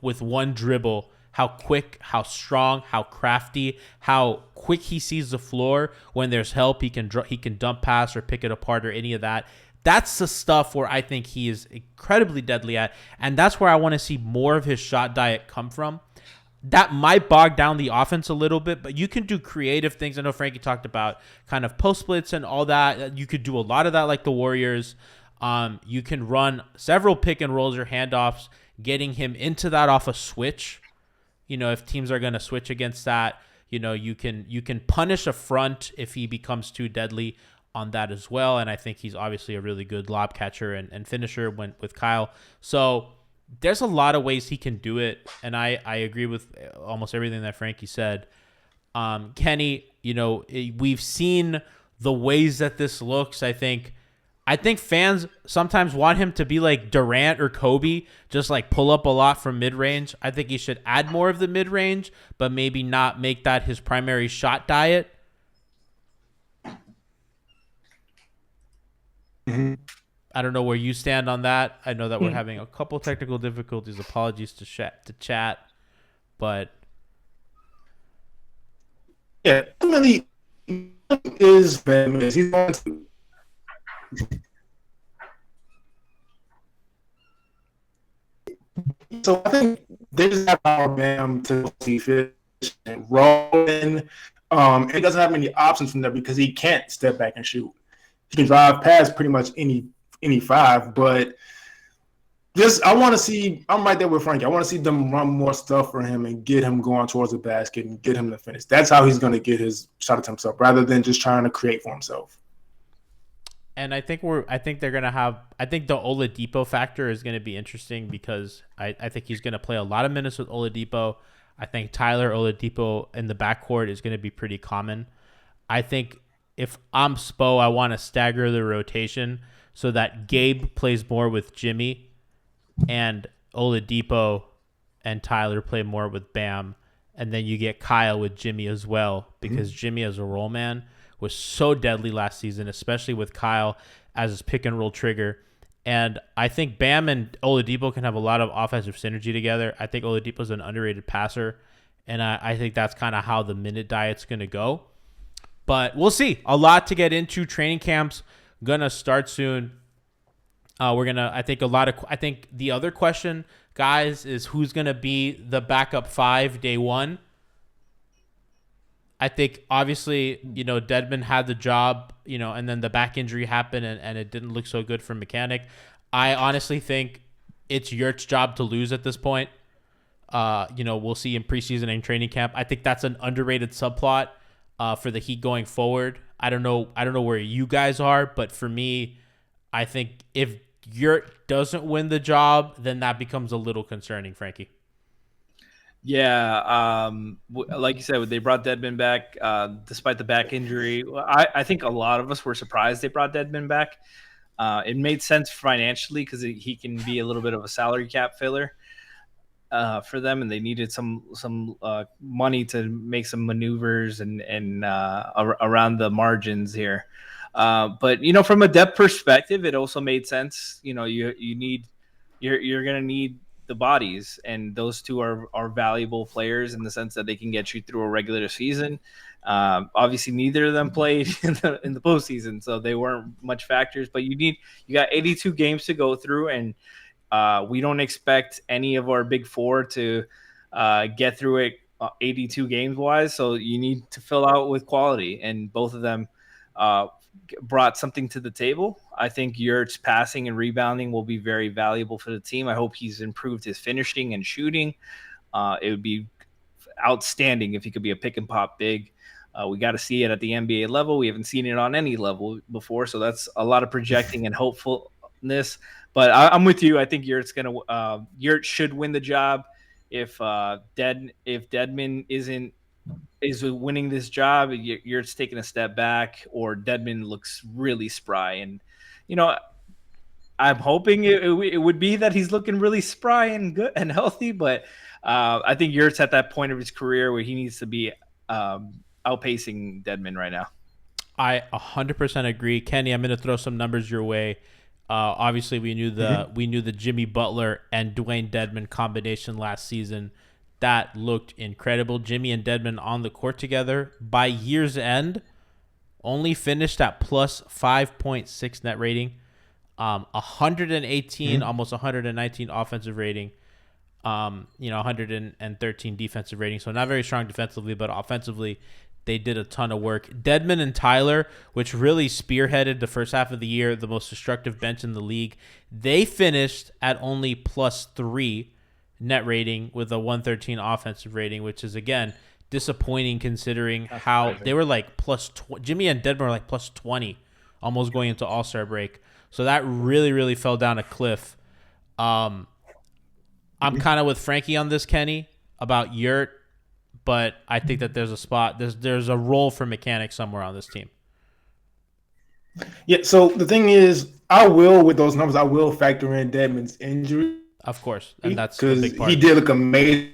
with one dribble, how quick, how strong, how crafty, how quick he sees the floor. When there's help, he can dump pass or pick it apart or any of that. That's the stuff where I think he is incredibly deadly at, and that's where I want to see more of his shot diet come from. That might bog down the offense a little bit, but you can do creative things. I know Franky talked about kind of post splits and all that. You could do a lot of that like the Warriors. You can run several pick and rolls or handoffs, getting him into that off a switch. If teams are going to switch against that, you can punish a front if he becomes too deadly on that as well. And I think he's obviously a really good lob catcher and finisher with Kyle. So there's a lot of ways he can do it, and I agree with almost everything that Franky said. Kenny, we've seen the ways that this looks. I think fans sometimes want him to be like Durant or Kobe, just like pull up a lot from mid-range. I think he should add more of the mid-range, but maybe not make that his primary shot diet. I don't know where you stand on that. I know that we're having a couple technical difficulties. Apologies to chat, but yeah, ultimately is Bam is he's going to So I think they just have Bam to see fit and rolling. And he doesn't have many options from there because he can't step back and shoot. He can drive past pretty much any five, but just I want to see. I'm right there with Franky. I want to see them run more stuff for him and get him going towards the basket and get him to finish. That's how he's going to get his shot attempts up, rather than just trying to create for himself. And I think they're gonna have. I think the Oladipo factor is gonna be interesting because I think he's gonna play a lot of minutes with Oladipo. I think Tyler Oladipo in the backcourt is gonna be pretty common. I think if I'm Spo, I want to stagger the rotation so that Gabe plays more with Jimmy, and Oladipo and Tyler play more with Bam, and then you get Kyle with Jimmy as well because Jimmy as a roll man was so deadly last season, especially with Kyle as his pick and roll trigger. And I think Bam and Oladipo can have a lot of offensive synergy together. I think Oladipo's an underrated passer, and I think that's kind of how the minute diet's going to go. But we'll see. A lot to get into. Training camp's going to start soon. I think the other question, guys, is who's going to be the backup 5 day one. I think obviously, Dedmon had the job, and then the back injury happened and it didn't look so good for Mechanic. I honestly think it's Yurt's job to lose at this point. We'll see in preseason and training camp. I think that's an underrated subplot for the Heat going forward. I don't know where you guys are, but for me, I think if Yurt doesn't win the job, then that becomes a little concerning, Franky. Yeah, like you said, they brought Dedmon back despite the back injury. I think a lot of us were surprised they brought Dedmon back. It made sense financially because he can be a little bit of a salary cap filler for them, and they needed some money to make some maneuvers and around the margins here. But from a depth perspective, it also made sense. You're gonna need the bodies, and those two are valuable players in the sense that they can get you through a regular season. Obviously, neither of them played in the postseason, so they weren't much factors. But you got 82 games to go through, and we don't expect any of our big four to get through it 82 games wise. So you need to fill out with quality, and both of them brought something to the table. I think Yurt's passing and rebounding will be very valuable for the team. I hope he's improved his finishing and shooting. It would be outstanding if he could be a pick and pop big. We got to see it at the NBA level. We haven't seen it on any level before, so that's a lot of projecting and hopefulness. But I'm with you. I think Yurt should win the job. If Dedmon is winning this job, Yurt's taking a step back, or Dedmon looks really spry. And I'm hoping it would be that he's looking really spry and good and healthy. But I think Yurt's at that point of his career where he needs to be outpacing Dedmon right now. I 100% agree. Kenny, I'm going to throw some numbers your way. Obviously, we knew the Jimmy Butler and Dwayne Dedmon combination last season. That looked incredible. Jimmy and Dedmon on the court together by year's end only finished at plus 5.6 net rating, 118, almost 119 offensive rating, 113 defensive rating. So not very strong defensively, but offensively, they did a ton of work. Dedmon and Tyler, which really spearheaded the first half of the year, the most destructive bench in the league, they finished at only plus 3 net rating with a 113 offensive rating, which is, again, disappointing considering how they were like plus Jimmy and Dedmon were like plus 20 almost going into All-Star break. So that really, really fell down a cliff. I'm kind of with Franky on this, Kenny, about Yurt, but I think that there's a spot, there's a role for Mechanic somewhere on this team. Yeah, so the thing is, with those numbers, I will factor in Dedmon's injury. Of course, and that's because a big part. He did look amazing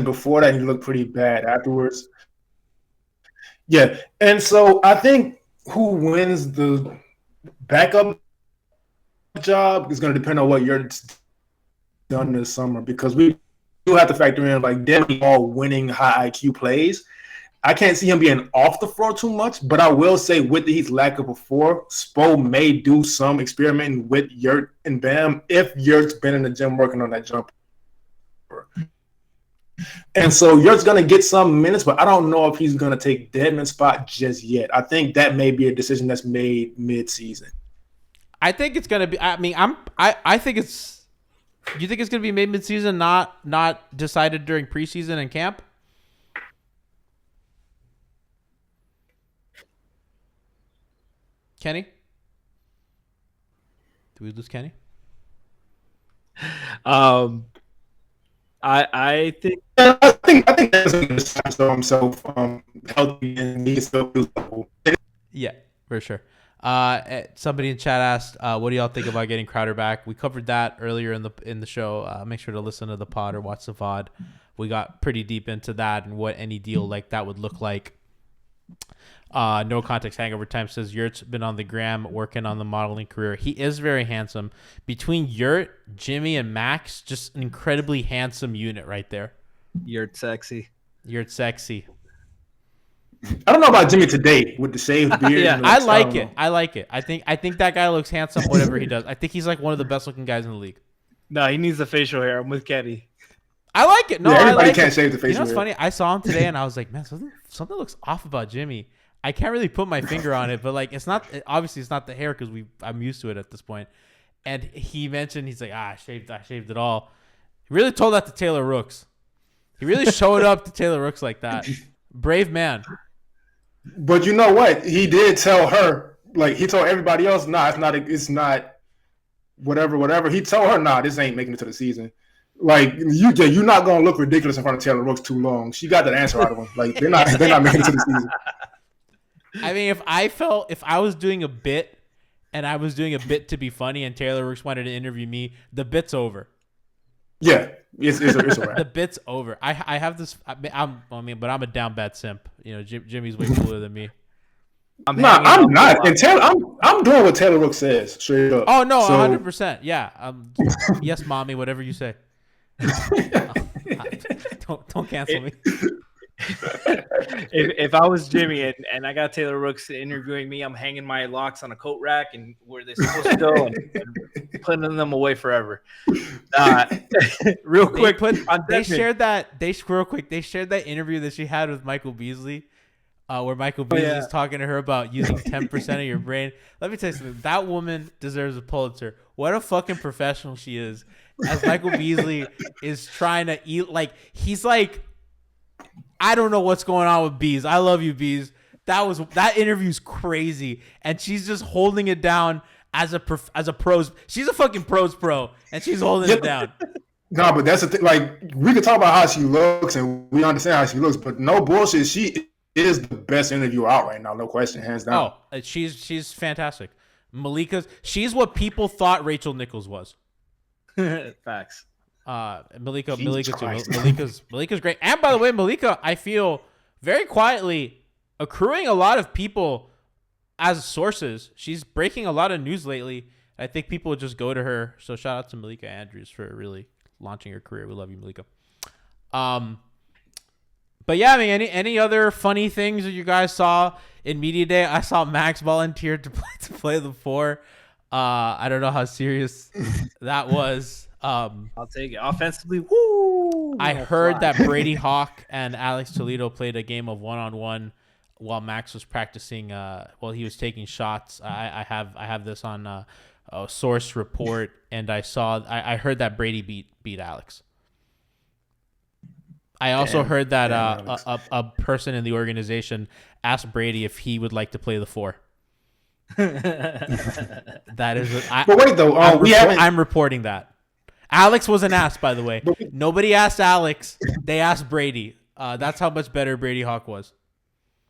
before that. He looked pretty bad afterwards. Yeah, and so I think who wins the backup job is going to depend on what you're done this summer, because we do have to factor in like Denver all winning high IQ plays. I can't see him being off the floor too much, but I will say with his lack of a four, Spo may do some experimenting with Yurt and Bam if Yurt's been in the gym working on that jumper. And so Yurt's going to get some minutes, but I don't know if he's going to take Dedmon's spot just yet. I think that may be a decision that's made mid-season. I think it's going to be. I mean, I think it's. You think it's going to be made mid-season, not decided during preseason and camp? Kenny? Do we lose Kenny? I think I think that's a good sign for himself, healthy and he's still usable. Yeah, for sure. Somebody in chat asked, "What do y'all think about getting Crowder back?" We covered that earlier in the show. Make sure to listen to the pod or watch the VOD. We got pretty deep into that and what any deal like that would look like. No Context Hangover Time says Yurt's been on the gram working on the modeling career. He is very handsome. Between Yurt, Jimmy, and Max, just an incredibly handsome unit right there. Yurt sexy. Yurt sexy. I don't know about Jimmy today with the shaved beard. Yeah, I like it. I like it. I think that guy looks handsome, whatever he does. I think he's like one of the best looking guys in the league. No, he needs the facial hair. I'm with Kenny. I like it. No, yeah, everybody I like can't it. shave the facial You know what's hair. funny? I saw him today and I was like, man, something looks off about Jimmy. I can't really put my finger on it, but like obviously it's not the hair because I'm used to it at this point. And he mentioned he's like, I shaved it all. He really told that to Taylor Rooks. He really showed up to Taylor Rooks like that. Brave man. But you know what? He did tell her, like he told everybody else, nah, it's not whatever. He told her, nah, this ain't making it to the season. Like you're not gonna look ridiculous in front of Taylor Rooks too long. She got that answer out of him. Like they're not making it to the season. I mean, if I was doing a bit and I was doing a bit to be funny and Taylor Rooks wanted to interview me, the bit's over. Yeah, it's a wrap. The bit's over. I have this. But I'm a down bad simp. You know, Jimmy's way cooler than me. I'm not. And Taylor, I'm doing what Taylor Rooks says straight up. Oh no, So- 100%. Yeah. Yes, mommy. Whatever you say. Don't cancel me. If I was Jimmy and I got Taylor Rooks interviewing me, I'm hanging my locks on a coat rack and where they're supposed to go and putting them away forever. Real quick, They shared that interview that she had with Michael Beasley, where Michael Beasley is talking to her about using 10% of your brain. Let me tell you something. That woman deserves a Pulitzer. What a fucking professional she is. As Michael Beasley is trying to eat, like he's like, I don't know what's going on with Bees. I love you, Bees. That interview's crazy, and she's just holding it down as a pros. She's a fucking pros pro, and she's holding it down. No, but that's the thing. Like we can talk about how she looks, and we understand how she looks, but no bullshit. She is the best interviewer out right now, no question, hands down. Oh, she's fantastic. She's what people thought Rachel Nichols was. Facts. Malika Jesus too. Christ. Malika's great. And by the way, Malika, I feel very quietly accruing a lot of people as sources. She's breaking a lot of news lately. I think people just go to her. So shout out to Malika Andrews for really launching her career. We love you, Malika. But yeah, I mean, any other funny things that you guys saw in media day? I saw Max volunteered to play the 4. I don't know how serious that was. I'll take it. Offensively, woo! I heard that Brady Hawk and Alex Toledo played a game of 1-on-1 while Max was practicing. While he was taking shots. I have this on a source report, and I heard that Brady beat Alex. I also heard that a person in the organization asked Brady if he would like to play the 4. That is. But wait though, I'm reporting that. Alex wasn't asked, by the way. Nobody asked Alex. They asked Brady. That's how much better Brady Hawk was.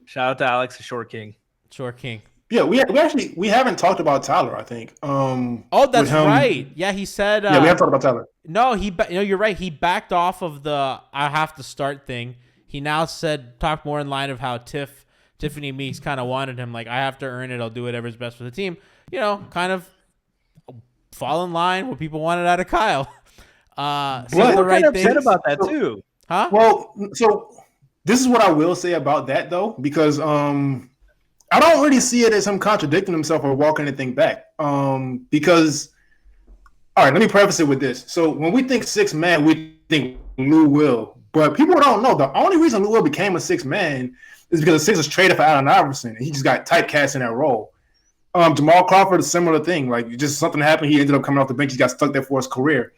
Shout out to Alex, the Short King. Short King. Yeah, we haven't talked about Tyler, I think. Oh, that's right. Yeah, he said. Yeah, we haven't talked about Tyler. No, you're right. He backed off of the I have to start thing. He now talked more in line of how Tiffany Meeks kind of wanted him. Like, I have to earn it. I'll do whatever's best for the team. You know, kind of fall in line what people wanted out of Kyle. We're kind of upset about that too. Huh? Well, so This is what I will say about that though, because I don't really see it as him contradicting himself or walking anything back. Because all right, let me preface it with this. So when we think six man, we think Lou Will, but people don't know the only reason Lou Will became a six man is because the Sixers traded for Allen Iverson, and he just got typecast in that role. Jamal Crawford, a similar thing. Like just something happened, he ended up coming off the bench. He got stuck there for his career,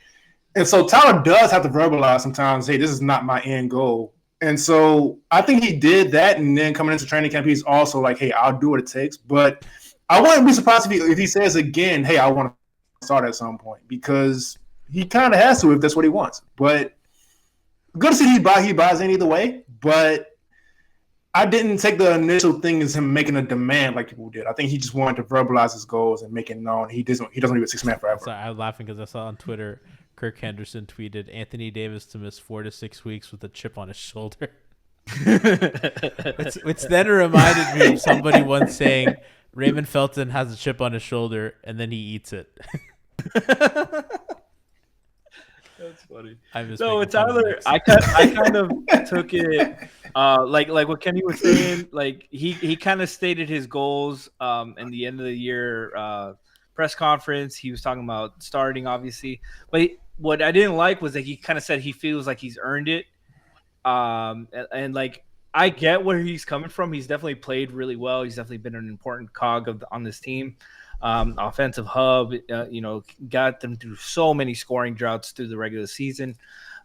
and so Tyler does have to verbalize sometimes. Hey, this is not my end goal. And so I think he did that, and then coming into training camp, he's also like, "Hey, I'll do what it takes." But I wouldn't be surprised if he says again, "Hey, I want to start at some point," because he kind of has to if that's what he wants. But good to see he buys in either way. But I didn't take the initial thing as him making a demand like people did. I think he just wanted to verbalize his goals and make it known he doesn't leave a six man forever. So I was laughing because I saw on Twitter Kirk Henderson tweeted Anthony Davis to miss 4 to 6 weeks with a chip on his shoulder. which then reminded me of somebody once saying Raymond Felton has a chip on his shoulder and then he eats it. That's funny. So Tyler, I kind of took it like what Kenny was saying. Like he kind of stated his goals in the end of the year press conference. He was talking about starting, obviously, but what I didn't like was that he kind of said he feels like he's earned it. And like I get where he's coming from. He's definitely played really well. He's definitely been an important cog on this team. Offensive hub, got them through so many scoring droughts through the regular season,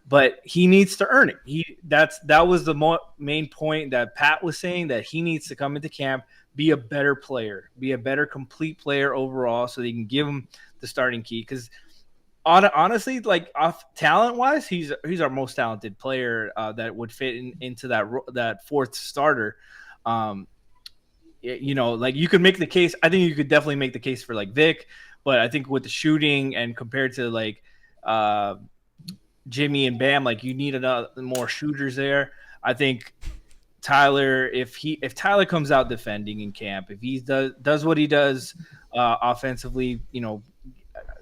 but he needs to earn it. That was the main point that Pat was saying, that he needs to come into camp, be a better player, be a better complete player overall, so they can give him the starting key. Because honestly, like off talent wise, he's our most talented player that would fit into that fourth starter. Like you could make the case. I think you could definitely make the case for like Vic, but I think with the shooting and compared to like Jimmy and Bam, like you need more shooters there. I think Tyler, if Tyler comes out defending in camp, if he does what he does offensively,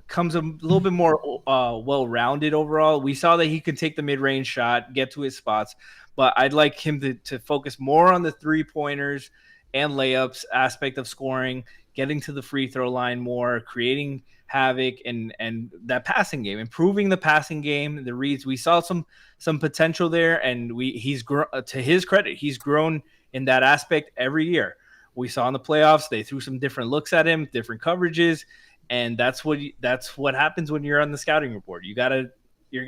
comes a little bit more well-rounded overall. We saw that he can take the mid-range shot, get to his spots, but I'd like him to focus more on the three-pointers and layups aspect of scoring, getting to the free throw line more, creating havoc, and that passing game, improving the passing game, the reads. We saw some potential there, and he's to his credit, he's grown in that aspect every year. We saw in the playoffs, they threw some different looks at him, different coverages, and that's what happens when you're on the scouting report. You're going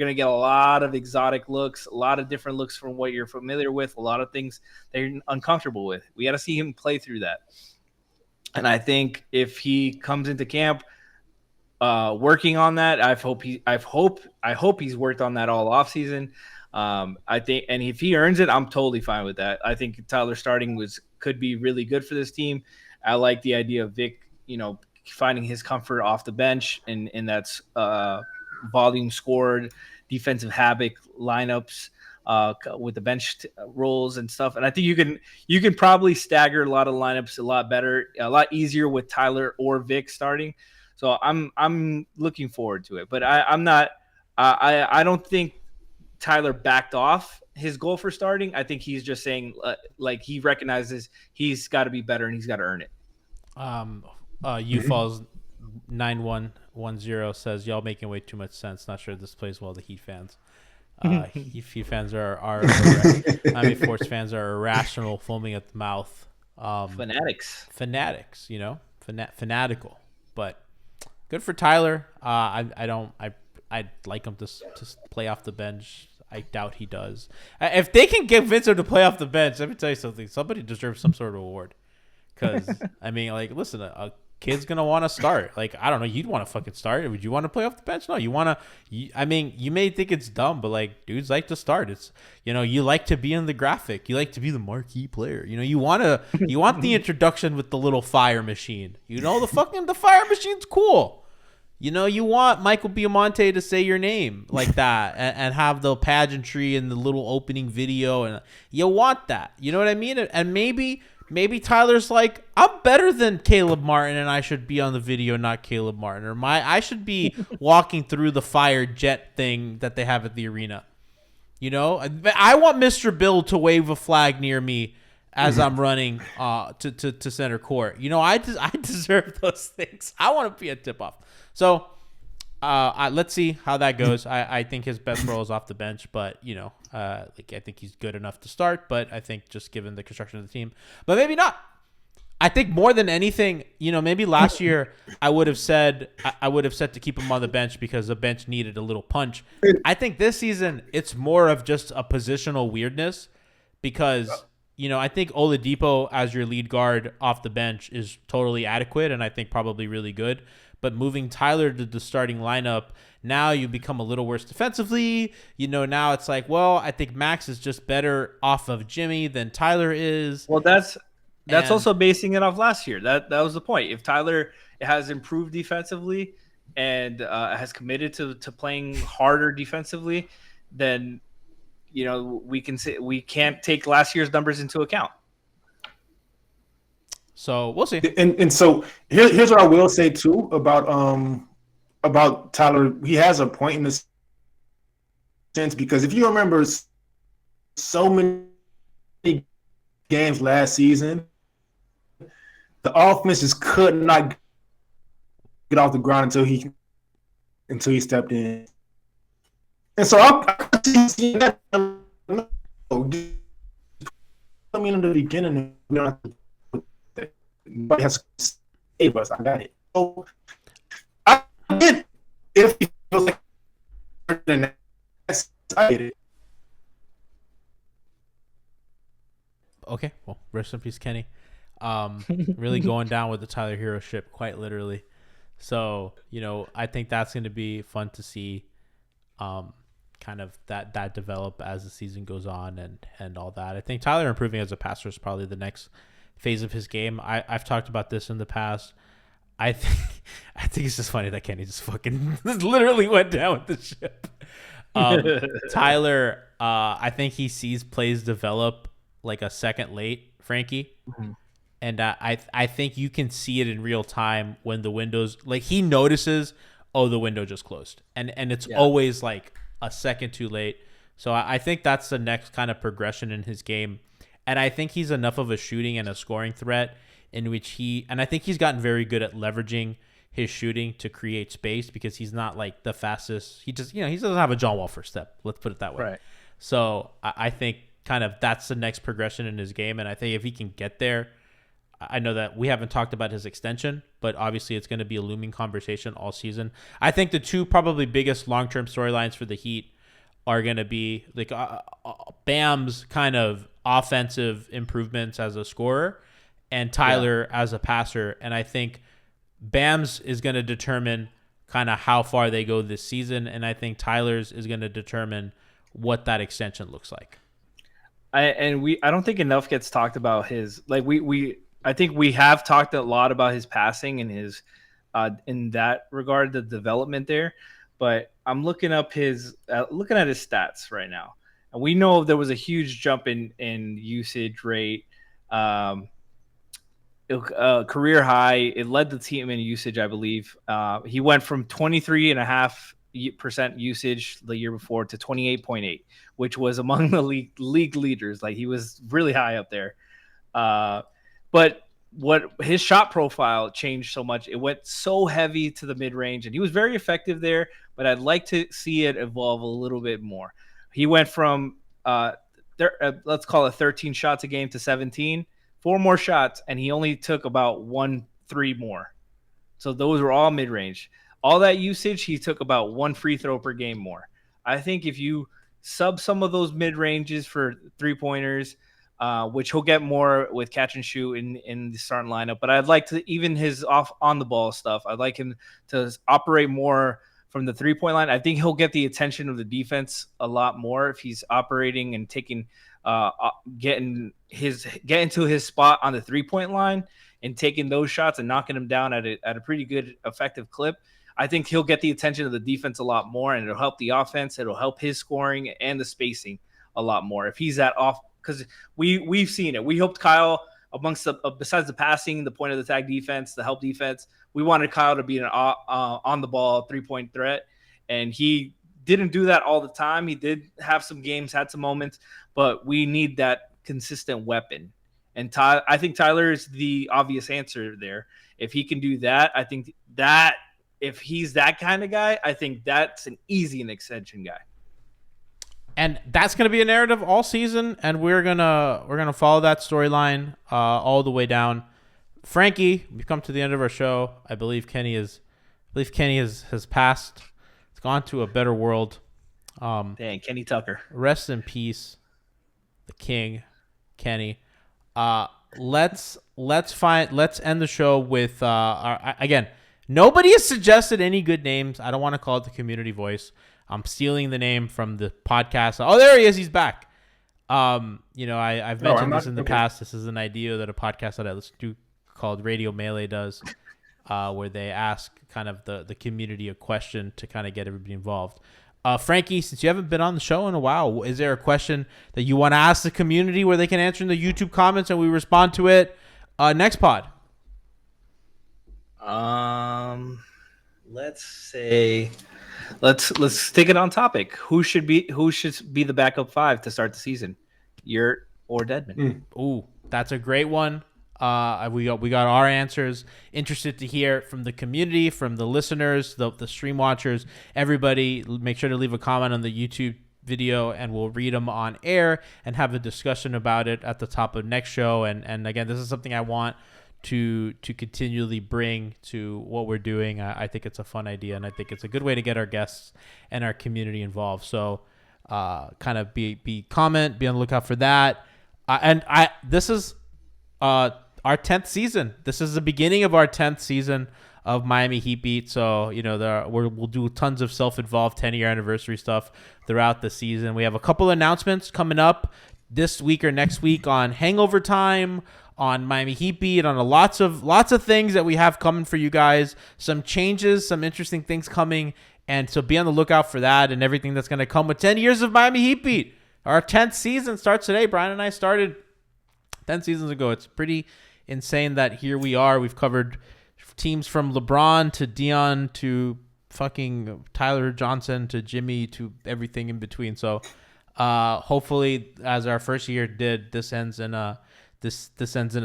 to get a lot of exotic looks, a lot of different looks from what you're familiar with, a lot of things that you're uncomfortable with. We got to see him play through that. And I think if he comes into camp working on that, I hope he's worked on that all offseason. I think, and if he earns it, I'm totally fine with that. I think Tyler starting could be really good for this team. I like the idea of Vic, finding his comfort off the bench and that's volume scored, defensive havoc lineups with the bench roles and stuff. And I think you can probably stagger a lot of lineups a lot better, a lot easier with Tyler or Vic starting. So I'm looking forward to it. But I'm not. I don't think Tyler backed off his goal for starting. I think he's just saying like he recognizes he's got to be better and he's got to earn it. Falls 9110 says y'all making way too much sense. Not sure this plays well to Heat fans. Heat fans are Miami Force fans are irrational, foaming at the mouth. Fanatics, fanatical. But good for Tyler. I'd like him to play off the bench. I doubt he does. If they can get Vincent to play off the bench, let me tell you something. Somebody deserves some sort of award. Because I mean, like, listen, a kid's gonna want to start. Like, I don't know, you'd want to fucking start. Would you want to play off the bench? No, you want to. I mean, you may think it's dumb, but like, dudes like to start. It's you like to be in the graphic. You like to be the marquee player. You want the introduction with the little fire machine. The fire machine's cool. You want Michael Biamonte to say your name like that and have the pageantry and the little opening video, and you want that. You know what I mean? And maybe Tyler's like, I'm better than Caleb Martin and I should be on the video, not Caleb Martin. Or I should be walking through the fire jet thing that they have at the arena. You know, I want Mr. Bill to wave a flag near me as I'm running to center court. You know, I deserve those things. I want to be a tip off. So let's see how that goes. I think his best role is off the bench, but you know, I think he's good enough to start. But I think just given the construction of the team, but maybe not. I think more than anything, you know, maybe last year I would have said to keep him on the bench because the bench needed a little punch. I think this season it's more of just a positional weirdness because, you know, I think Oladipo as your lead guard off the bench is totally adequate and I think probably really good. But moving Tyler to the starting lineup, now you become a little worse defensively. You know, now it's like, well, I think Max is just better off of Jimmy than Tyler is. Well, that's also basing it off last year. That was the point. If Tyler has improved defensively and has committed to playing harder defensively, then you know we can say we can't take last year's numbers into account. So we'll see. And so here's what I will say too about Tyler. He has a point in this sense because if you remember so many games last season, the offense just could not get off the ground until he stepped in. And so I see that. I mean, in the beginning, we don't have to put that. Nobody has to save us. I got it. So I get if he feels like I get it. Okay, well, rest in peace, Kenny. Really going down with the Tyler Herro ship, quite literally. So, you know, I think that's going to be fun to see kind of that develop as the season goes on and all that. I think Tyler improving as a passer is probably the next phase of his game. I've talked about this in the past. I think it's just funny that Kenny just fucking literally went down with the ship. Tyler, I think he sees plays develop like a second late, Franky. Mm-hmm. And I think you can see it in real time when the windows, like he notices, oh, the window just closed. And it's always like a second too late. So I think that's the next kind of progression in his game. And I think he's enough of a shooting and a scoring threat in which and I think he's gotten very good at leveraging his shooting to create space because he's not like the fastest. He just, you know, he doesn't have a John Wall first step. Let's put it that way. Right. So I think kind of that's the next progression in his game. And I think if he can get there, I know that we haven't talked about his extension, but obviously it's going to be a looming conversation all season. I think the two probably biggest long-term storylines for the Heat are going to be like Bam's kind of offensive improvements as a scorer and Tyler as a passer. And I think Bam's is going to determine kind of how far they go this season. And I think Tyler's is going to determine what that extension looks like. I don't think enough gets talked about his, like I think we have talked a lot about his passing and his, in that regard, the development there. But I'm looking up at his stats right now, and we know there was a huge jump in usage rate, career high. It led the team in usage, I believe. He went from 23.5% usage the year before to 28.8, which was among the league leaders. Like he was really high up there. But what his shot profile changed so much, it went so heavy to the mid-range, and he was very effective there, but I'd like to see it evolve a little bit more. He went from, let's call it 13 shots a game to 17, 4 more shots, and he only took about 1-3 more. So those were all mid-range. All that usage, he took about 1 free throw per game more. I think if you sub some of those mid-ranges for three-pointers, which he'll get more with catch and shoot in the starting lineup. But I'd like to, even his off on the ball stuff, I'd like him to operate more from the 3-point line. I think he'll get the attention of the defense a lot more if he's operating and taking, getting to his spot on the 3-point line and taking those shots and knocking them down at a pretty good effective clip. I think he'll get the attention of the defense a lot more, and it'll help the offense. It'll help his scoring and the spacing a lot more if he's that off. Because we've seen it. We hoped Kyle, amongst besides the passing, the point of the tag defense, the help defense, we wanted Kyle to be an on the ball 3-point threat, and he didn't do that all the time. He did have some games, had some moments, but we need that consistent weapon. And I think Tyler is the obvious answer there. If he can do that, I think that if he's that kind of guy, I think that's an easy and extension guy. And that's going to be a narrative all season, and we're gonna follow that storyline all the way down. Franky, we've come to the end of our show. I believe Kenny has passed. It's gone to a better world. Dang, Kenny Tucker. Rest in peace, the king, Kenny. Let's end the show with again. Nobody has suggested any good names. I don't want to call it the community voice. I'm stealing the name from the podcast. Oh, there he is. He's back. I've mentioned this in the past. This is an idea that a podcast that I listen to called Radio Melee does, where they ask kind of the community a question to kind of get everybody involved. Franky, since you haven't been on the show in a while, is there a question that you want to ask the community where they can answer in the YouTube comments and we respond to it next pod? Let's say, let's take it on topic. Who should be the backup 5 to start the season? Yurt or Dedmon? Ooh, that's a great one. We got our answers. Interested to hear from the community, from the listeners, the stream watchers, everybody. Make sure to leave a comment on the YouTube video, and we'll read them on air and have a discussion about it at the top of next show. And again, this is something I want to continually bring to what we're doing. I think it's a fun idea, and I think it's a good way to get our guests and our community involved. So kind of be on the lookout for that. This is our 10th season. This is the beginning of our 10th season of Miami Heat Beat. So, we'll do tons of self-involved 10-year anniversary stuff throughout the season. We have a couple announcements coming up this week or next week on Hangover Time, on Miami Heat Beat, on lots of things that we have coming for you guys. Some changes, some interesting things coming. And so be on the lookout for that and everything that's going to come with 10 years of Miami Heat Beat. Our 10th season starts today. Brian and I started 10 seasons ago. It's pretty insane that here we are. We've covered teams from LeBron to Dion to fucking Tyler Johnson to Jimmy to everything in between. So hopefully, as our first year did, this ends in a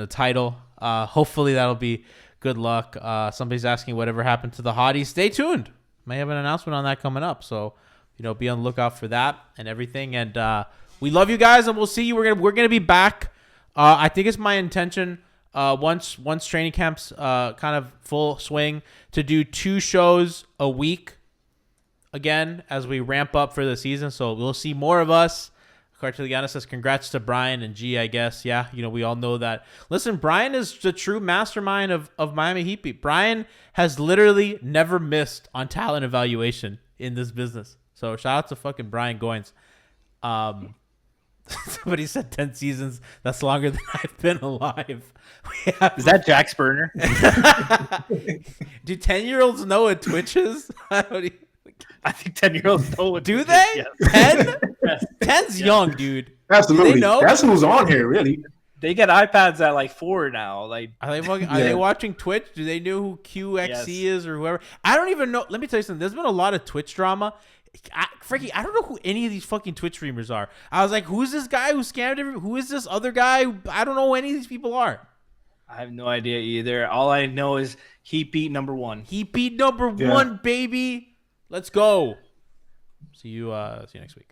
title. Hopefully that'll be good luck. Somebody's asking whatever happened to the hotties. Stay tuned. May have an announcement on that coming up. So be on the lookout for that and everything. And we love you guys, and we'll see you. We're gonna be back. I think it's my intention once training camp's kind of full swing to do 2 shows a week again as we ramp up for the season. So we'll see more of us. Cartiliana says congrats to Brian and G, I guess. Yeah, we all know that. Listen, Brian is the true mastermind of Miami Heat Beat. Brian has literally never missed on talent evaluation in this business. So shout out to fucking Brian Goins. Somebody said 10 seasons. That's longer than I've been alive. Is that Jack Spurner? Do 10-year-olds know what Twitch is? I think 10-year-olds know what Do they? Yes. 10? 10's young, dude. Absolutely. Do they know? That's who's on here, really. They get iPads at like 4 now. Like, are they watching Twitch? Do they know who QXC is or whoever? I don't even know. Let me tell you something. There's been a lot of Twitch drama. Franky, I don't know who any of these fucking Twitch streamers are. I was like, who's this guy who scammed everyone? Who is this other guy? I don't know who any of these people are. I have no idea either. All I know is Heat Beat number 1. Heat Beat number 1, baby. Let's go. See you next week.